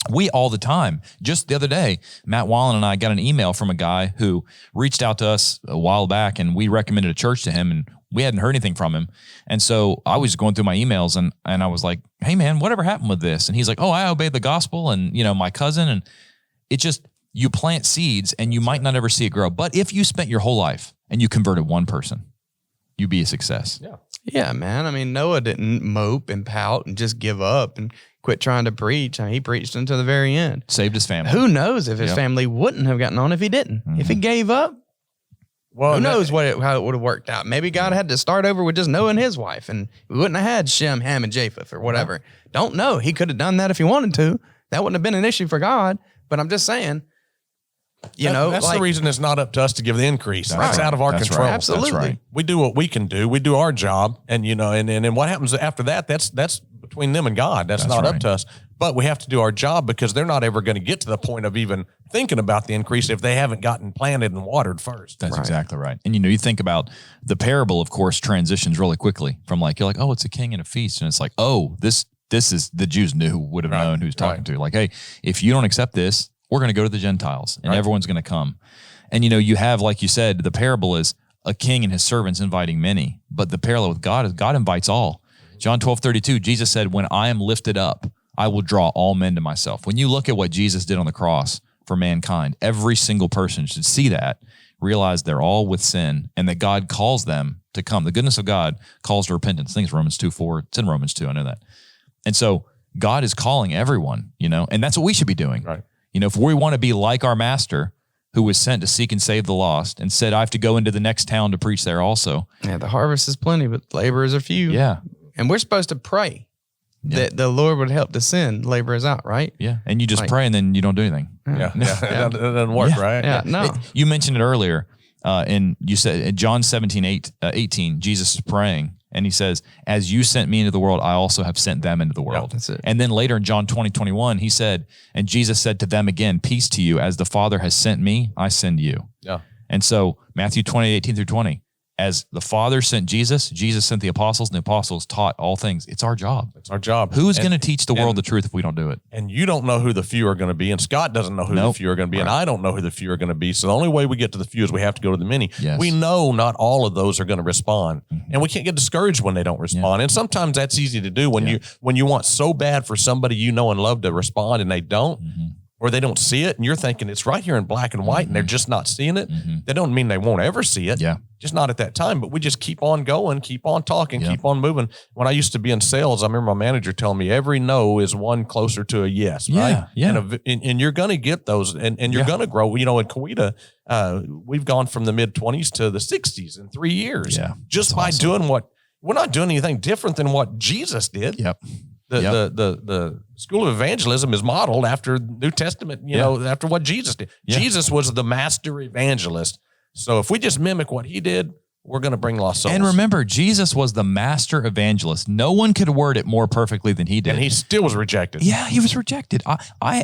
We all the time, just the other day, Matt Wallen and I got an email from a guy who reached out to us a while back, and we recommended a church to him, and we hadn't heard anything from him. And so I was going through my emails, and I was like, hey man, whatever happened with this? And he's like, oh, I obeyed the gospel, and my cousin, and it just, you plant seeds and you might not ever see it grow. But if you spent your whole life and you converted one person, you'd be a success. Yeah. Yeah, man. I mean, Noah didn't mope and pout and just give up and quit trying to preach. I mean, he preached until the very end. Saved his family. Who knows if his Yep. family wouldn't have gotten on if he didn't? If he gave up, Well, who knows how it would have worked out? Maybe God had to start over with just Noah and his wife, and we wouldn't have had Shem, Ham, and Japheth or whatever. Don't know. He could have done that if he wanted to. That wouldn't have been an issue for God. But I'm just saying, that's the reason it's not up to us to give the increase. That's right. out of our That's control. right. Absolutely. That's right. We do what we can do. We do our job, and and what happens after that? That's between them and God. That's not up right. to us. But we have to do our job, because they're not ever going to get to the point of even thinking about the increase if they haven't gotten planted and watered first. That's exactly right. And you think about the parable, of course, transitions really quickly from you're like, oh, it's a king and a feast. And it's like, oh, this the Jews would have known who's talking to. Like, hey, if you don't accept this, we're going to go to the Gentiles and everyone's going to come. And, you have, like you said, the parable is a king and his servants inviting many. But the parallel with God is God invites all. John 12:32, Jesus said, when I am lifted up, I will draw all men to myself. When you look at what Jesus did on the cross for mankind, every single person should see that, realize they're all with sin, and that God calls them to come. The goodness of God calls to repentance. I think it's Romans 2:4. It's in Romans 2. I know that. And so God is calling everyone, and that's what we should be doing. Right. If we want to be like our master who was sent to seek and save the lost and said, I have to go into the next town to preach there also. Yeah, the harvest is plenty, but laborers are few. Yeah. And we're supposed to pray that the Lord would help to send laborers out, right? Yeah. And you just pray and then you don't do anything. Yeah. It doesn't work, right? Yeah, no. You mentioned it earlier, and you said in John 17:18, Jesus is praying, and he says, as you sent me into the world, I also have sent them into the world. That's it. And then later in John 20:21, he said, and Jesus said to them again, peace to you, as the Father has sent me, I send you. Yeah. And so Matthew 28:18-20, as the Father sent Jesus, Jesus sent the apostles, and the apostles taught all things. It's our job. It's our job. Who's going to teach the world the truth if we don't do it? And you don't know who the few are going to be, and Scott doesn't know who the few are going to be, and I don't know who the few are going to be. So the only way we get to the few is we have to go to the many. Yes. We know not all of those are going to respond, and we can't get discouraged when they don't respond. And sometimes that's easy to do when you want so bad for somebody you know and love to respond, and they don't. Or they don't see it, and you're thinking it's right here in black and white, and they're just not seeing it. That don't mean they won't ever see it. Yeah. Just not at that time. But we just keep on going, keep on talking, keep on moving. When I used to be in sales, I remember my manager telling me every no is one closer to a yes, right? Yeah. And you're going to get those, and you're going to grow. In Coweta, we've gone from the mid-20s to the 60s in 3 years. Yeah. Just by doing we're not doing anything different than what Jesus did. Yep. The School of Evangelism is modeled after New Testament, after what Jesus did. Yeah. Jesus was the master evangelist. So if we just mimic what he did, we're going to bring lost souls. And remember, Jesus was the master evangelist. No one could word it more perfectly than he did. And he still was rejected. Yeah, he was rejected.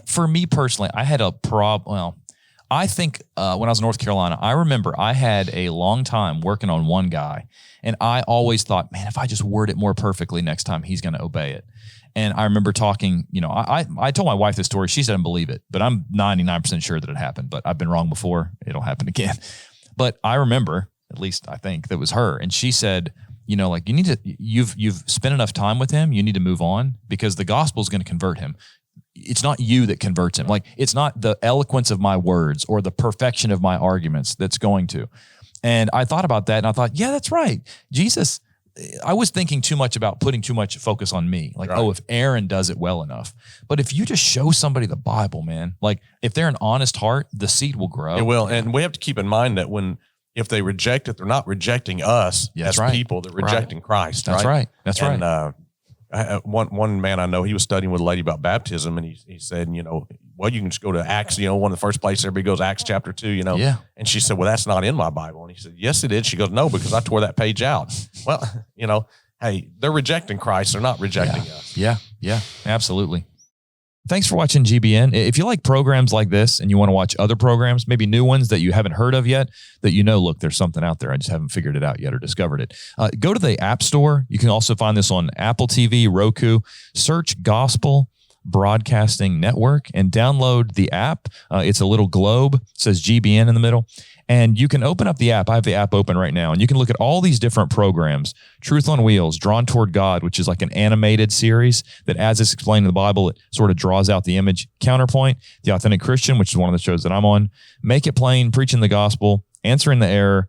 For me personally, I had a problem. Well, I think when I was in North Carolina, I remember I had a long time working on one guy. And I always thought, man, if I just word it more perfectly next time, he's going to obey it. And I remember talking, I told my wife this story. She doesn't believe it, but I'm 99% sure that it happened. But I've been wrong before. It'll happen again. But I remember, at least I think that was her. And she said, you've spent enough time with him. You need to move on because the gospel is going to convert him. It's not you that converts him. Like, it's not the eloquence of my words or the perfection of my arguments that's going to. And I thought about that and I thought, yeah, that's right. Jesus, I was thinking too much about putting too much focus on me. Like, if Aaron does it well enough. But if you just show somebody the Bible, man, like if they're an honest heart, the seed will grow. It will. And we have to keep in mind that if they reject it, they're not rejecting us as people. They're rejecting Christ. That's right. That's right. One man I know, he was studying with a lady about baptism, and he said, you can just go to Acts, one of the first places everybody goes, Acts chapter 2, Yeah. And she said, well, that's not in my Bible. And he said, yes, it is. She goes, no, because I tore that page out. Well, hey, they're rejecting Christ. They're not rejecting us. Yeah, absolutely. Thanks for watching GBN. If you like programs like this and you want to watch other programs, maybe new ones that you haven't heard of yet, that look, there's something out there. I just haven't figured it out yet or discovered it. Go to the App Store. You can also find this on Apple TV, Roku. Search Gospel Broadcasting Network and download the app. It's a little globe. It says GBN in the middle. And you can open up the app. I have the app open right now. And you can look at all these different programs. Truth on Wheels, Drawn Toward God, which is like an animated series that, as it's explained in the Bible, it sort of draws out the image. Counterpoint, The Authentic Christian, which is one of the shows that I'm on. Make It Plain, Preaching the Gospel, Answering the Error.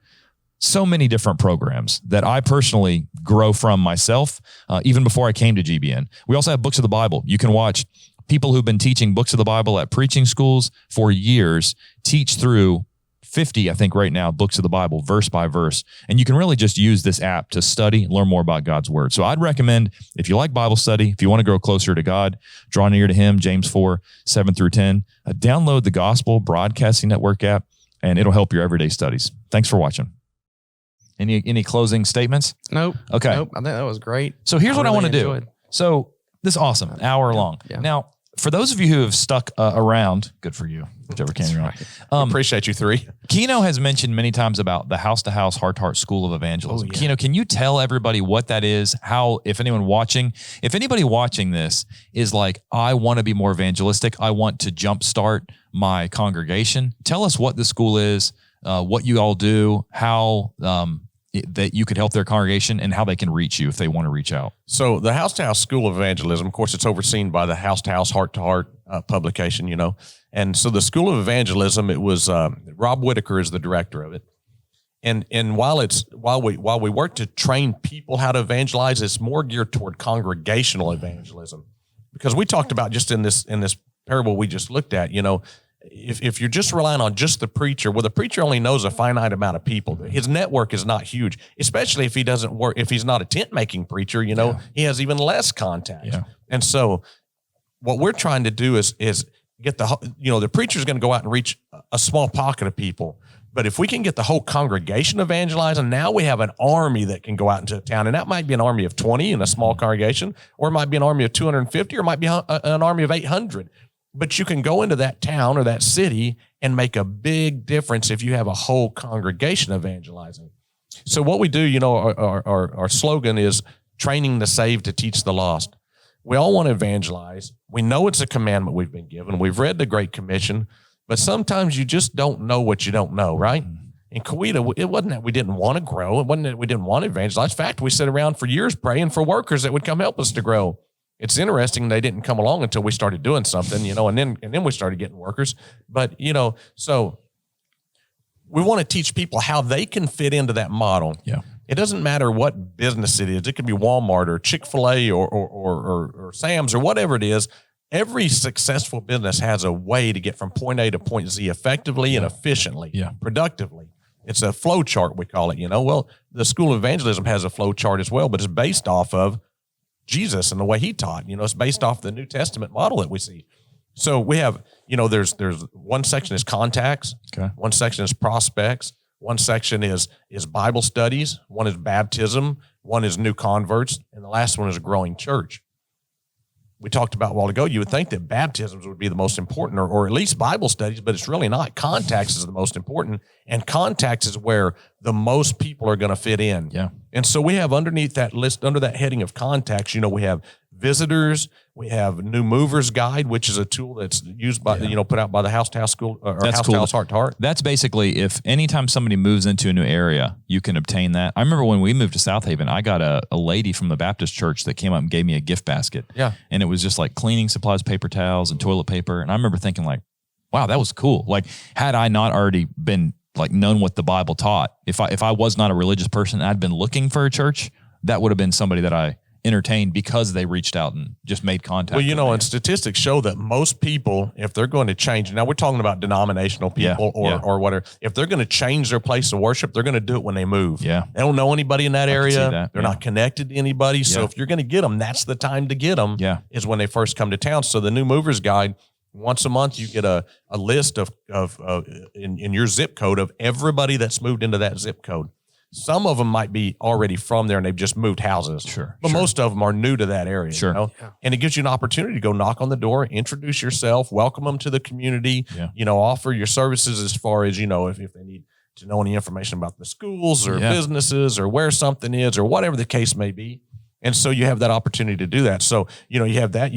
So many different programs that I personally grow from myself, even before I came to GBN. We also have Books of the Bible. You can watch people who've been teaching Books of the Bible at preaching schools for years teach through 50, I think right now, books of the Bible, verse by verse. And you can really just use this app to study and learn more about God's word. So I'd recommend, if you like Bible study, if you want to grow closer to God, draw near to him, James 4, 7-10, download the Gospel Broadcasting Network app, and it'll help your everyday studies. Thanks for watching. Any closing statements? Nope. Okay. Nope. I think that was great. So here's what I want to do. So this is awesome, hour long. Yeah. Now, for those of you who have stuck around, good for you, whichever can you're on. Appreciate you three. Keno has mentioned many times about the house-to-house, heart-to-heart school of evangelism. Keno, can you tell everybody what that is? How, if anybody watching this is like, I want to be more evangelistic, I want to jumpstart my congregation. Tell us what the school is, what you all do, how that you could help their congregation, and how they can reach you if they want to reach out. So the House-to-House School of Evangelism, of course, it's overseen by the House-to-House, Heart-to-Heart publication, And so the School of Evangelism, it was Rob Whitaker is the director of it. And while we work to train people how to evangelize, it's more geared toward congregational evangelism. Because we talked about just in this parable we just looked at, if you're just relying on just the preacher, well, the preacher only knows a finite amount of people. His network is not huge, especially if he doesn't work, if he's not a tent making preacher, he has even less contacts. Yeah. And so what we're trying to do is get the preacher's going to go out and reach a small pocket of people. But if we can get the whole congregation evangelizing, now we have an army that can go out into a town. And that might be an army of 20 in a small congregation, or it might be an army of 250, or it might be an army of 800. But you can go into that town or that city and make a big difference if you have a whole congregation evangelizing. So what we do, our slogan is training the saved to teach the lost. We all want to evangelize. We know it's a commandment we've been given. We've read the Great Commission, but sometimes you just don't know what you don't know, right? In Coweta, it wasn't that we didn't want to grow. It wasn't that we didn't want to evangelize. In fact, we sat around for years praying for workers that would come help us to grow. It's interesting they didn't come along until we started doing something, and then we started getting workers. But, so we want to teach people how they can fit into that model. Yeah. It doesn't matter what business it is. It could be Walmart or Chick-fil-A or Sam's or whatever it is. Every successful business has a way to get from point A to point Z effectively and efficiently, productively. It's a flow chart, we call it, Well, the School of Evangelism has a flow chart as well, but it's based off of Jesus and the way he taught. It's based off the New Testament model that we see. So we have, there's one section is contacts, one section is prospects, one section is Bible studies, one is baptism, one is new converts, and the last one is a growing church. We talked about a while ago, you would think that baptisms would be the most important, or at least Bible studies, but it's really not. Contacts is the most important, and contacts is where the most people are going to fit in. Yeah. And so we have underneath that list, under that heading of contacts, we have visitors, we have New Movers Guide, which is a tool that's used by, put out by the House-to-House School, or House-to-House, Heart-to-Heart. That's basically, if anytime somebody moves into a new area, you can obtain that. I remember when we moved to South Haven, I got a lady from the Baptist church that came up and gave me a gift basket. Yeah. And it was just like cleaning supplies, paper towels, and toilet paper. And I remember thinking like, wow, that was cool. Like, had I not already been known what the Bible taught, if I was not a religious person, I'd been looking for a church, that would have been somebody that I entertained because they reached out and just made contact. Well, and statistics show that most people, if they're going to change, now we're talking about denominational people or whatever, if they're going to change their place of worship, they're going to do it when they move. Yeah. They don't know anybody in that area. That. They're not connected to anybody. So if you're going to get them, that's the time to get them, is when they first come to town. So the New Movers Guide, once a month, you get a list of in your zip code of everybody that's moved into that zip code. Some of them might be already from there and they've just moved houses. Sure. But most of them are new to that area. Sure. Yeah. And it gives you an opportunity to go knock on the door, introduce yourself, welcome them to the community, offer your services as far as, if they need to know any information about the schools or businesses or where something is or whatever the case may be. And so you have that opportunity to do that. So, you have that.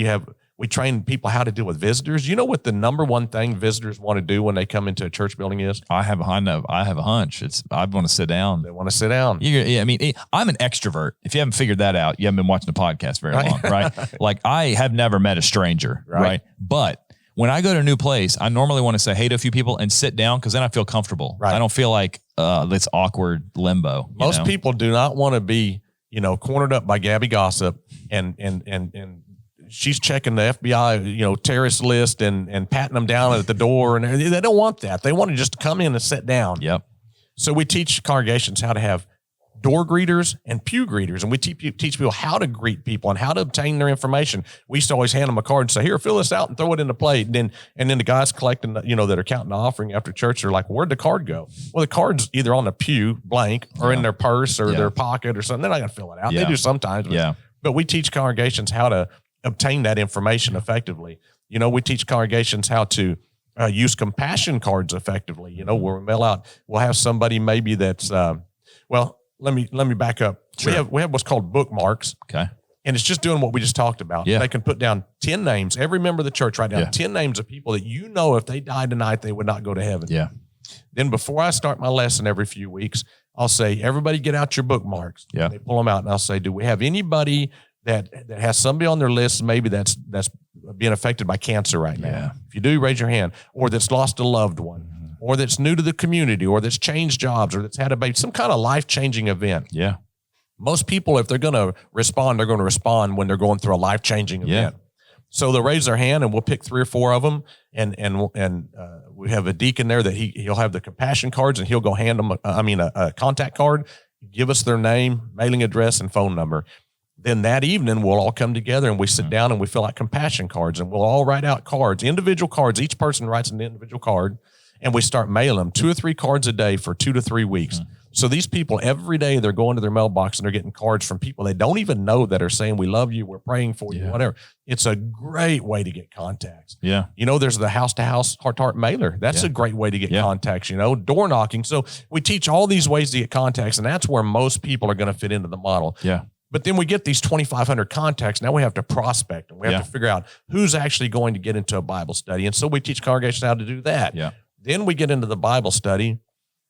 We train people how to deal with visitors. You know what the number one thing visitors want to do when they come into a church building is? I have a hunch. I want to sit down. They want to sit down. I'm an extrovert. If you haven't figured that out, you haven't been watching the podcast very long, right? Like, I have never met a stranger, right? But when I go to a new place, I normally want to say hey to a few people and sit down, because then I feel comfortable. Right. I don't feel like this awkward limbo. Most people do not want to be, cornered up by Gabby Gossip and she's checking the FBI, terrorist list and patting them down at the door. And they don't want that. They want to just come in and sit down. Yep. So we teach congregations how to have door greeters and pew greeters. And we teach people how to greet people and how to obtain their information. We used to always hand them a card and say, here, fill this out and throw it in the plate. And then the guys collecting, that are counting the offering after church are like, where'd the card go? Well, the card's either on the pew blank or in their purse or their pocket or something. They're not going to fill it out. They do sometimes. But we teach congregations how to obtain that information effectively. We teach congregations how to use compassion cards effectively. Where we mail out, we'll have somebody maybe that's, let me back up. Sure. We have what's called bookmarks. Okay. And it's just doing what we just talked about. Yeah. They can put down 10 names. Every member of the church write down 10 names of people that if they died tonight, they would not go to heaven. Yeah. Then before I start my lesson every few weeks, I'll say, everybody get out your bookmarks. Yeah. They pull them out and I'll say, do we have anybody that has somebody on their list maybe that's being affected by cancer right now? Yeah. If you do, raise your hand. Or that's lost a loved one, or that's new to the community, or that's changed jobs, or that's had a baby, some kind of life-changing event. Yeah. Most people, if they're going to respond, they're going to respond when they're going through a life-changing event. So they'll raise their hand, and we'll pick 3 or 4 of them, and we have a deacon there that he'll have the compassion cards, and he'll go hand them a contact card, give us their name, mailing address, and phone number. Then that evening, we'll all come together and we sit down and we fill out compassion cards, and we'll all write out cards, individual cards. Each person writes an individual card, and we start mailing them 2 or 3 cards a day for 2 to 3 weeks. So these people, every day they're going to their mailbox and they're getting cards from people they don't even know that are saying, we love you, we're praying for you, whatever. It's a great way to get contacts. Yeah. There's the house-to-house, heart-to-heart mailer. That's a great way to get contacts, door knocking. So we teach all these ways to get contacts, and that's where most people are going to fit into the model. Yeah. But then we get these 2,500 contacts. Now we have to prospect them. We have to figure out who's actually going to get into a Bible study. And so we teach congregations how to do that. Yeah. Then we get into the Bible study.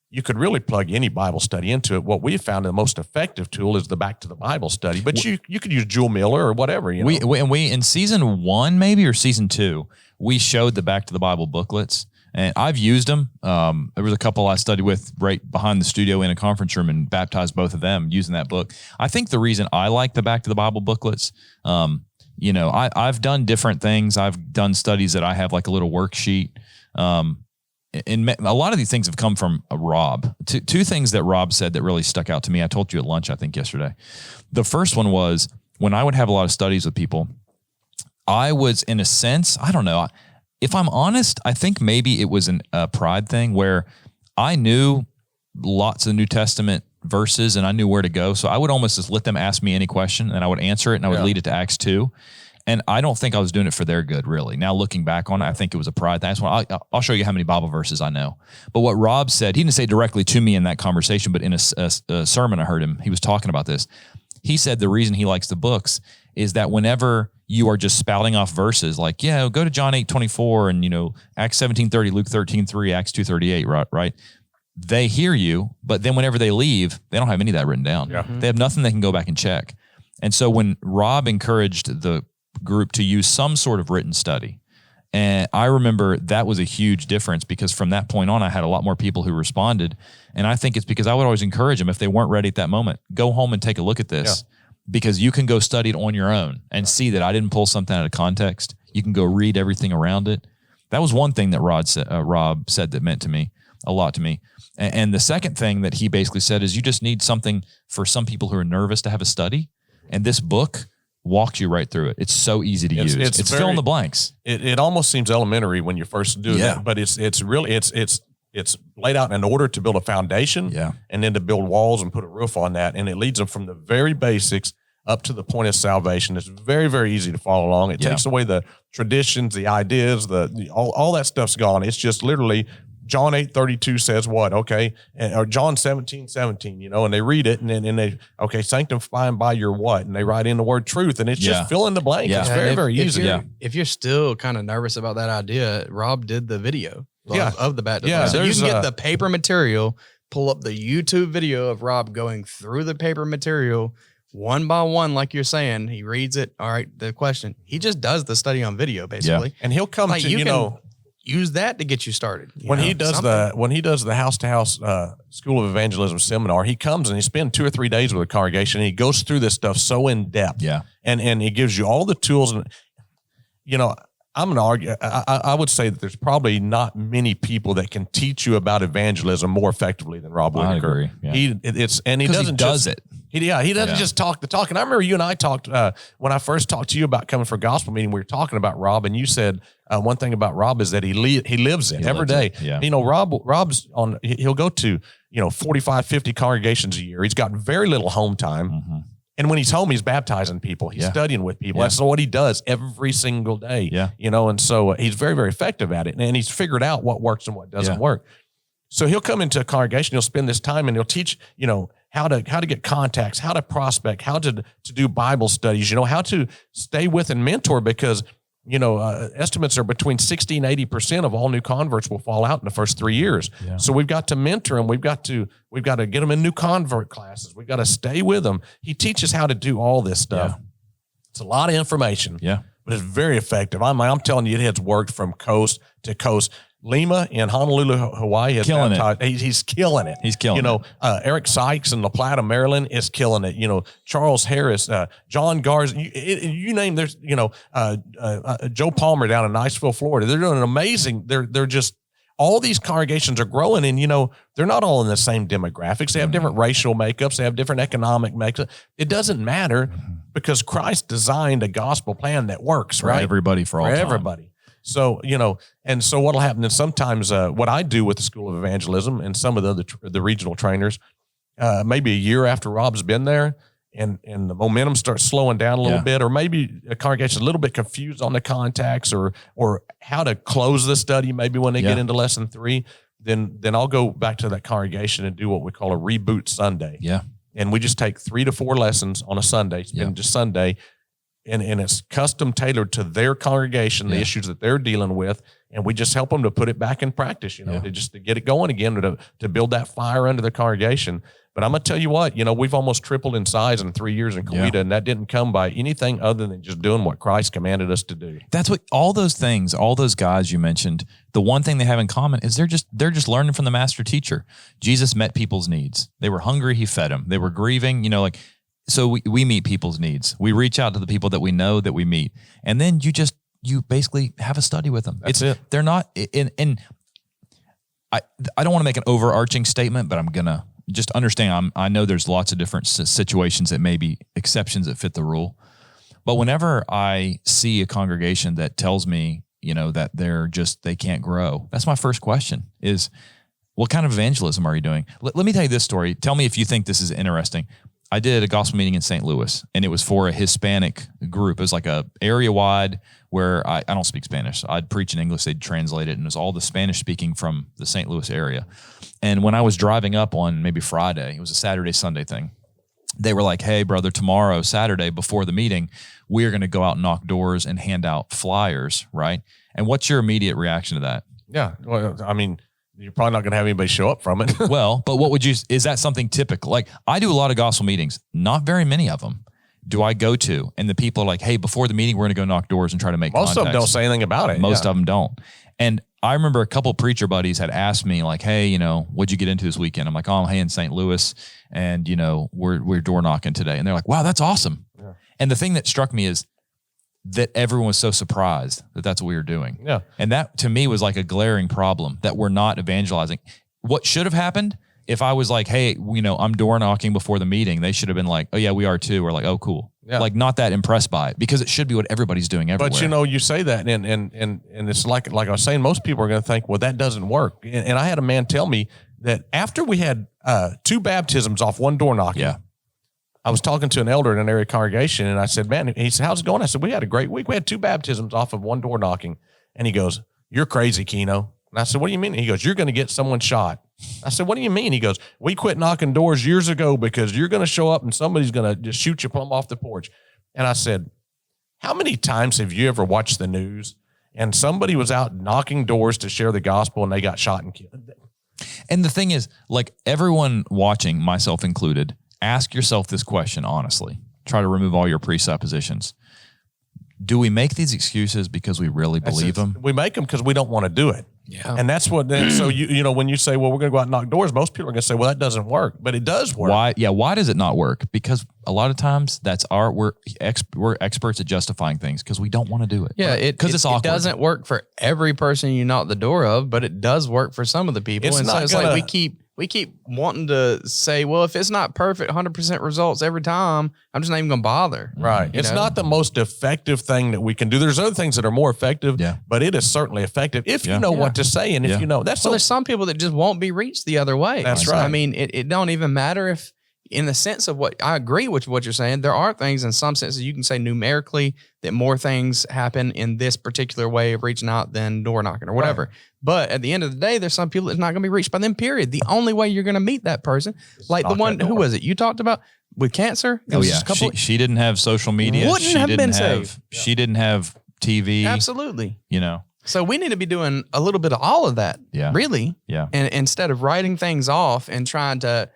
You could really plug any Bible study into it. What we've found the most effective tool is the Back to the Bible study. But you could use Jewel Miller or whatever. We in season 1 maybe or season 2, we showed the Back to the Bible booklets. And I've used them. There was a couple I studied with right behind the studio in a conference room and baptized both of them using that book. I think the reason I like the Back to the Bible booklets, I've done different things. I've done studies that I have like a little worksheet. And a lot of these things have come from Rob. Two things that Rob said that really stuck out to me. I told you at lunch, I think yesterday. The first one was when I would have a lot of studies with people, I was in a sense, I don't know. If I'm honest, I think maybe it was a pride thing where I knew lots of New Testament verses and I knew where to go. So I would almost just let them ask me any question and I would answer it and I would lead it to Acts 2. And I don't think I was doing it for their good, really. Now, looking back on it, I think it was a pride thing. I'll show you how many Bible verses I know. But what Rob said, he didn't say directly to me in that conversation, but in a sermon I heard him, he was talking about this. He said the reason he likes the books is that whenever you are just spouting off verses like, go to John 8:24 and, Acts 17:30, Luke 13:3, Acts 2:38, right? They hear you, but then whenever they leave, they don't have any of that written down. Yeah. They have nothing they can go back and check. And so when Rob encouraged the group to use some sort of written study, and I remember that was a huge difference because from that point on, I had a lot more people who responded. And I think it's because I would always encourage them if they weren't ready at that moment, go home and take a look at this because you can go study it on your own and see that I didn't pull something out of context. You can go read everything around it. That was one thing that Rob said that meant to me a lot to me. And the second thing that he basically said is you just need something for some people who are nervous to have a study. And this book walks you right through it. It's so easy to use. It's fill in the blanks. It almost seems elementary when you first do that, but it's really laid out in order to build a foundation and then to build walls and put a roof on that. And it leads them from the very basics up to the point of salvation. It's very, very easy to follow along. It takes away the traditions, the ideas, all that stuff's gone. It's just literally John 8:32 says what? Okay. Or John 17:17, and they read it and then they, sanctify them by your what? And they write in the word truth and it's just fill in the blank. Yeah. It's very, very easy. If you're still kind of nervous about that idea, Rob did the video of the baptism. Yeah. So you can get the paper material, pull up the YouTube video of Rob going through the paper material one by one, like you're saying. He reads it. All right. The question, he just does the study on video basically. And he'll come to, use that to get you started. When he does the house-to-house School of Evangelism seminar, he comes and he spends 2 or 3 days with a congregation and he goes through this stuff so in depth. Yeah. And he gives you all the tools. And, I'm going to argue, I would say that there's probably not many people that can teach you about evangelism more effectively than Rob Whitaker. I agree. Yeah. He does it. He doesn't just talk the talk. And I remember you and I talked when I first talked to you about coming for a gospel meeting. We were talking about Rob, and you said one thing about Rob is that he lives it every day. Yeah. Rob's on. He'll go to 45, 50 congregations a year. He's got very little home time. Mm-hmm. And when he's home, he's baptizing people. He's studying with people. That's what he does every single day. Yeah. And so he's very, very effective at it. And he's figured out what works and what doesn't work. So he'll come into a congregation, he'll spend this time and he'll teach, how to get contacts, how to prospect, how to do Bible studies, how to stay with and mentor, because estimates are between 60 and 80% of all new converts will fall out in the first 3 years. Yeah. So we've got to mentor them. We've got to get them in new convert classes. We've got to stay with them. He teaches how to do all this stuff. Yeah. It's a lot of information. Yeah. But it's very effective. I'm telling you, it has worked from coast to coast. Lima in Honolulu, Hawaii has killing baptized. He's killing it. He's killing it. Eric Sykes in La Plata, Maryland is killing it. Charles Harris, John Garza, you name, there's, Joe Palmer down in Niceville, Florida. They're doing an amazing, they're just, all these congregations are growing, and, they're not all in the same demographics. They have different racial makeups. They have different economic makeups. It doesn't matter because Christ designed a gospel plan that works, for right? Everybody, for all time. Everybody. So, and so what'll happen is sometimes what I do with the School of Evangelism and some of the regional trainers, maybe a year after Rob's been there and the momentum starts slowing down a little bit, or maybe a congregation's a little bit confused on the contacts or how to close the study, maybe when they get into lesson 3, then I'll go back to that congregation and do what we call a reboot Sunday. Yeah. And we just take 3 to 4 lessons on a Sunday, spend just Sunday, and it's custom tailored to their congregation, the issues that they're dealing with, and we just help them to put it back in practice, to get it going again, to build that fire under the congregation. But I'm going to tell you what, we've almost tripled in size in 3 years in Coweta, and that didn't come by anything other than just doing what Christ commanded us to do. That's what all those things, all those guys you mentioned, the one thing they have in common is they're just learning from the master teacher. Jesus met people's needs. They were hungry, he fed them. They were grieving, so we meet people's needs. We reach out to the people that we know that we meet. And then you basically have a study with them. That's it. They're not I don't want to make an overarching statement, but I'm going to just understand. I know there's lots of different situations that may be exceptions that fit the rule. But whenever I see a congregation that tells me, that they can't grow, that's my first question is, what kind of evangelism are you doing? Let me tell you this story. Tell me if you think this is interesting. I did a gospel meeting in St. Louis, and it was for a Hispanic group. It was like a area wide where I don't speak Spanish. I'd preach in English, they'd translate it, and it was all the Spanish speaking from the St. Louis area. And when I was driving up on maybe Friday, it was a Saturday, Sunday thing. They were like, hey, brother, tomorrow, Saturday, before the meeting, we're going to go out and knock doors and hand out flyers, right? And what's your immediate reaction to that? Yeah, well, you're probably not going to have anybody show up from it. Well, but is that something typical? Like, I do a lot of gospel meetings, not very many of them do I go to. And the people are like, hey, before the meeting, we're going to go knock doors and try to make Most contacts. of them don't say anything about it. Most of them don't. And I remember a couple of preacher buddies had asked me like, hey, what'd you get into this weekend? I'm like, oh, I'm in St. Louis and, we're door knocking today. And they're like, wow, that's awesome. Yeah. And the thing that struck me is that everyone was so surprised that that's what we were doing. Yeah. And that to me was like a glaring problem that we're not evangelizing. What should have happened if I was like, hey, I'm door knocking before the meeting, they should have been like, oh yeah, we are too. Or like, oh, cool. Yeah. Like not that impressed by it because it should be what everybody's doing everywhere. But you say that and it's like I was saying, most people are going to think, well, that doesn't work. And I had a man tell me that after we had 2 baptisms off one door knocking, I was talking to an elder in an area congregation and I said, man, he said, how's it going? I said, we had a great week. We had 2 baptisms off of one door knocking. And he goes, you're crazy, Keno. And I said, what do you mean? He goes, you're going to get someone shot. I said, what do you mean? He goes, we quit knocking doors years ago because you're going to show up and somebody's going to just shoot you plumb off the porch. And I said, how many times have you ever watched the news and somebody was out knocking doors to share the gospel and they got shot and killed? And the thing is, like everyone watching, myself included, ask yourself this question honestly. Try to remove all your presuppositions. Do we make these excuses because we really believe them? We make them because we don't want to do it. Yeah. And that's what, so when you say, well, we're going to go out and knock doors, most people are going to say, well, that doesn't work, but it does work. Why? Yeah. Why does it not work? Because a lot of times we're experts at justifying things because we don't want to do it. Yeah. Because it's awkward. It doesn't work for every person you knock the door of, but it does work for some of the people. It's and not so it's like we keep wanting to say, well, if it's not perfect, 100% results every time, I'm just not even going to bother. Right. It's not the most effective thing that we can do. There's other things that are more effective, but it is certainly effective if you know what to say. And if you know, there's some people that just won't be reached the other way. That's right. I mean, it don't even matter if, in the sense of what I agree with what you're saying, there are things in some senses you can say numerically that more things happen in this particular way of reaching out than door knocking or whatever. Right. But at the end of the day, there's some people that's not going to be reached by them, period. The only way you're going to meet that person, like the one, who was it you talked about with cancer? Oh yeah. She didn't have social media. She didn't have TV. Absolutely. You know. So we need to be doing a little bit of all of that. Yeah. Really. Yeah. And instead of writing things off and trying to,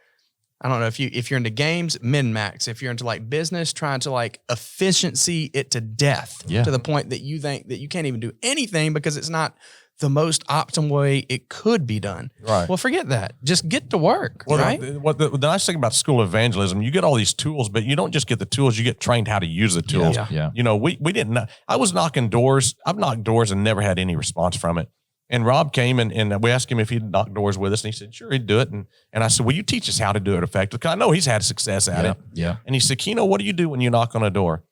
I don't know if you're into games, min-max. If you're into like business, trying to like efficiency it to death to the point that you think that you can't even do anything because it's not the most optimal way it could be done. Right. Well, forget that. Just get to work. Well, right. The nice thing about School of Evangelism, you get all these tools, but you don't just get the tools, you get trained how to use the tools. Yeah. You know, we didn't know. I was knocking doors. I've knocked doors and never had any response from it. And Rob came and we asked him if he'd knock doors with us, and he said, sure, he'd do it. And I said, will you teach us how to do it effectively? Because I know he's had success at it. Yeah. And he said, Keno, what do you do when you knock on a door?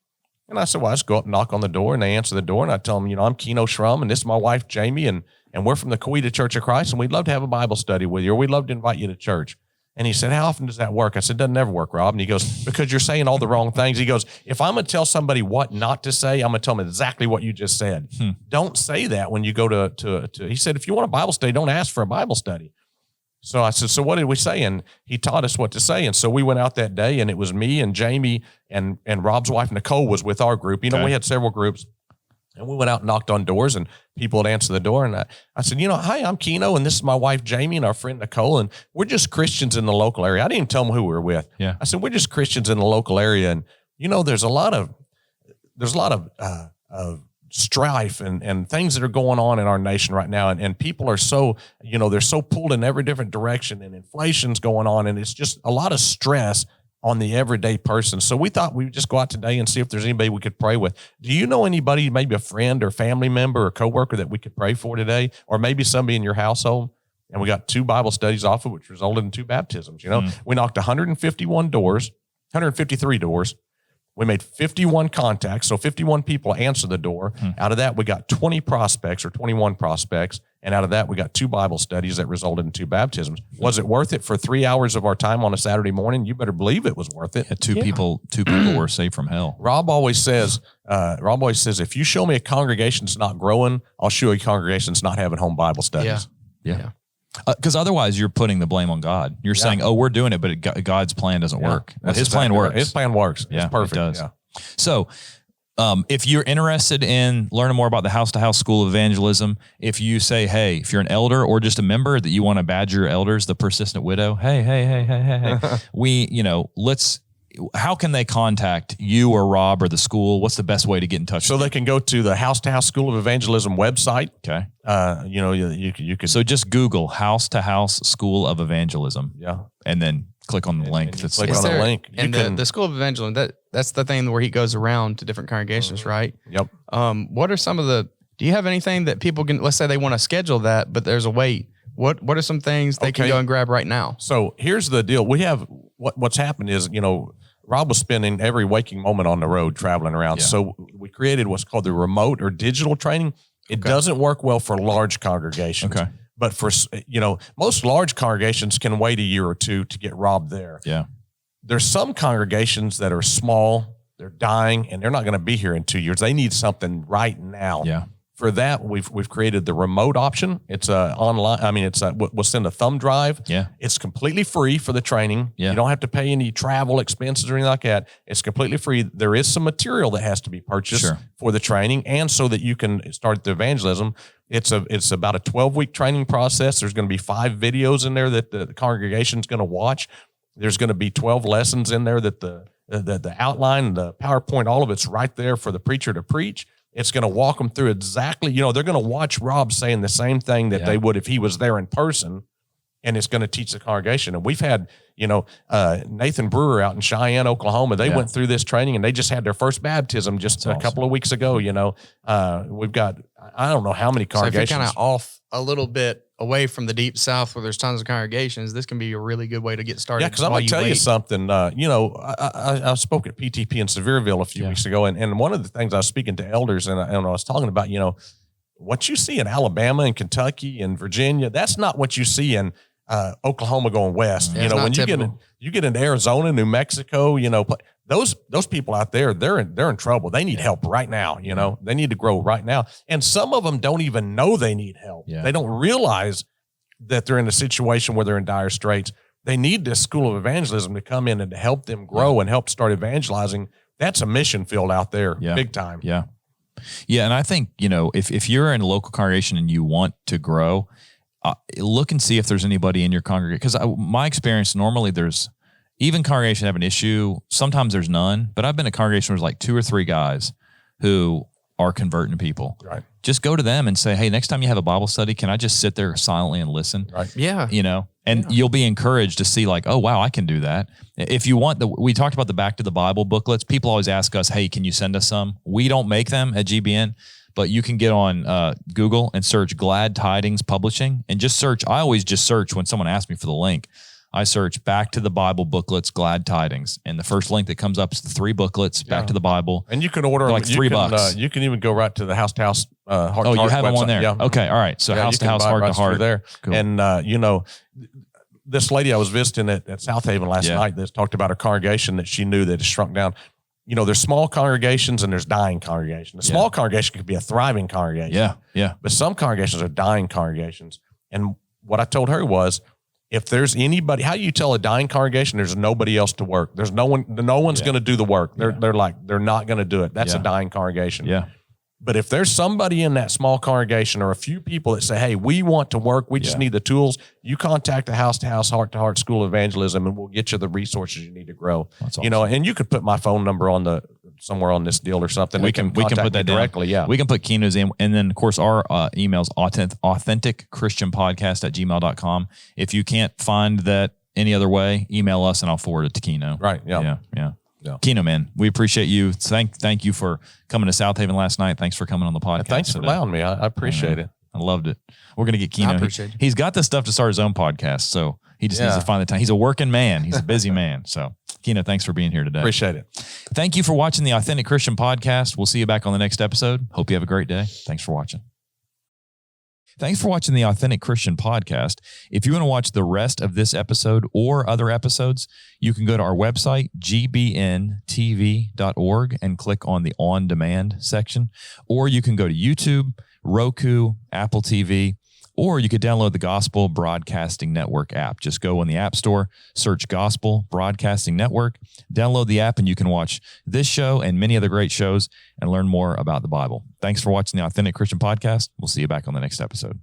And I said, well, I just go up and knock on the door, and they answer the door, and I tell them, you know, I'm Keno Shrum, and this is my wife, Jamie, and we're from the Coweta Church of Christ, and we'd love to have a Bible study with you, or we'd love to invite you to church. And he said, how often does that work? I said, it doesn't never work, Rob. And he goes, because you're saying all the wrong things. He goes, if I'm going to tell somebody what not to say, I'm going to tell them exactly what you just said. Don't say that when you go to he said, if you want a Bible study, don't ask for a Bible study. So I said, so what did we say? And he taught us what to say. And so we went out that day, and it was me and Jamie and Rob's wife, Nicole, was with our group. You know, we had several groups. And we went out and knocked on doors, and people would answer the door. And I said, you know, hi, I'm Keno, and this is my wife, Jamie, and our friend, Nicole. And we're just Christians in the local area. I didn't even tell them who we were with. Yeah. I said, we're just Christians in the local area. And, you know, there's a lot of strife and things that are going on in our nation right now. And people are so, you know, they're so pulled in every different direction, and inflation's going on. And it's just a lot of stress on the everyday person. So we thought we would just go out today and see if there's anybody we could pray with. Do you know anybody, maybe a friend or family member or coworker that we could pray for today? Or maybe somebody in your household? And we got 2 Bible studies off of, which resulted in 2 baptisms. You know, we knocked 153 doors. We made 51 contacts. So 51 people answered the door. Out of that, we got 20 prospects or 21 prospects. And out of that, we got 2 Bible studies that resulted in 2 baptisms. Was it worth it for 3 hours of our time on a Saturday morning? You better believe it was worth it. Yeah, two people were saved from hell. Rob always says, if you show me a congregation that's not growing, I'll show you a congregation that's not having home Bible studies. Yeah. Because otherwise you're putting the blame on God. You're saying, oh, we're doing it, but God's plan doesn't work. Well, his plan works. His plan works. Yeah, it's perfect. It does. Yeah. So if you're interested in learning more about the House-to-House School of Evangelism, if you say, hey, if you're an elder or just a member that you want to badger your elders, the persistent widow, hey, how can they contact you or Rob or the school? What's the best way to get in touch? So they can go to the House-to-House School of Evangelism website. Okay. You can. So just Google House-to-House School of Evangelism. Yeah. And then click on the link. Click on the link. And the School of Evangelism, that's the thing where he goes around to different congregations, right? Yep. What are some of do you have anything that people can, let's say they want to schedule that, but there's a wait. What are some things they can go and grab right now? So here's the deal. We have, what's happened is, you know, Rob was spending every waking moment on the road traveling around. Yeah. So we created what's called the remote or digital training. It doesn't work well for large congregations. Okay. But for, you know, most large congregations can wait a year or 2 to get Rob there. Yeah. There's some congregations that are small, they're dying, and they're not going to be here in 2 years. They need something right now. Yeah. For that, we've created the remote option. It's online. I mean, we'll send a thumb drive. Yeah. It's completely free for the training. Yeah. You don't have to pay any travel expenses or anything like that. It's completely free. There is some material that has to be purchased for the training, and so that you can start the evangelism. It's about a 12-week training process. There's going to be 5 videos in there that the congregation's going to watch. There's going to be 12 lessons in there that the outline, the PowerPoint, all of it's right there for the preacher to preach. It's going to walk them through exactly, you know, they're going to watch Rob saying the same thing that they would if he was there in person, and it's going to teach the congregation. And we've had, you know, Nathan Brewer out in Cheyenne, Oklahoma. They went through this training, and they just had their first baptism just a couple of weeks ago. You know, we've got, I don't know how many congregations. So if you're kind of off a little bit away from the deep south where there's tons of congregations, this can be a really good way to get started. Yeah, because I'm going to tell you something. I spoke at PTP in Sevierville a few weeks ago, and one of the things I was speaking to elders, and I was talking about, you know, what you see in Alabama and Kentucky and Virginia, that's not what you see in Oklahoma going west. Yeah, You know, it's when not you get into Arizona, New Mexico, you know, those people out there, they're in trouble. They need help right now. You know, they need to grow right now. And some of them don't even know they need help. Yeah. They don't realize that they're in a situation where they're in dire straits. They need this school of evangelism to come in and to help them grow and help start evangelizing. That's a mission field out there, big time. Yeah. Yeah. And I think, you know, if you're in a local congregation and you want to grow, look and see if there's anybody in your congregation. Because my experience, normally there's, even congregation have an issue. Sometimes there's none, but I've been in a congregation where there's like 2 or 3 guys who are converting people. Right. Just go to them and say, hey, next time you have a Bible study, can I just sit there silently and listen? Right. Yeah. You know, and you'll be encouraged to see like, oh, wow, I can do that. If you want we talked about the Back to the Bible booklets. People always ask us, hey, can you send us some? We don't make them at GBN, but you can get on Google and search Glad Tidings Publishing and just search. I always just search when someone asks me for the link. I search Back to the Bible booklets, Glad Tidings, and the first link that comes up is the 3 booklets, Back to the Bible. And you can order them like $3. You can even go right to the house to house, heart to heart. Oh, you have them on there. Yeah. Okay. All right. So house to house, heart to heart. There. Cool. And, you know, this lady I was visiting at South Haven last night that talked about her congregation that she knew that had shrunk down. You know, there's small congregations and there's dying congregations. A small congregation could be a thriving congregation. Yeah. Yeah. But some congregations are dying congregations. And what I told her was, if there's anybody, how do you tell a dying congregation there's nobody else to work? There's no one's going to do the work. They're not going to do it. That's a dying congregation. Yeah. But if there's somebody in that small congregation or a few people that say, hey, we want to work, we just need the tools, you contact the house to house, heart to heart school of evangelism, and we'll get you the resources you need to grow. That's awesome. You know, and you could put my phone number on somewhere on this deal or something. We can put that directly. Down. Yeah. We can put Keno's in. And then of course our emails, AuthenticChristianPodcast@gmail.com. If you can't find that any other way, email us and I'll forward it to Keno. Right. Yeah. Yeah. Keno, man, we appreciate you. Thank you for coming to South Haven last night. Thanks for coming on the podcast. Thanks for allowing me. I appreciate it. I loved it. We're going to get Keno. I appreciate you. He's got the stuff to start his own podcast, so he just needs to find the time. He's a working man. He's a busy man. So, Keno, thanks for being here today. Appreciate it. Thank you for watching the Authentic Christian Podcast. We'll see you back on the next episode. Hope you have a great day. Thanks for watching. Thanks for watching the Authentic Christian Podcast. If you want to watch the rest of this episode or other episodes, you can go to our website, gbntv.org, and click on the On Demand section. Or you can go to YouTube, Roku, Apple TV, or you could download the Gospel Broadcasting Network app. Just go in the App Store, search Gospel Broadcasting Network, download the app, and you can watch this show and many other great shows and learn more about the Bible. Thanks for watching the Authentic Christian Podcast. We'll see you back on the next episode.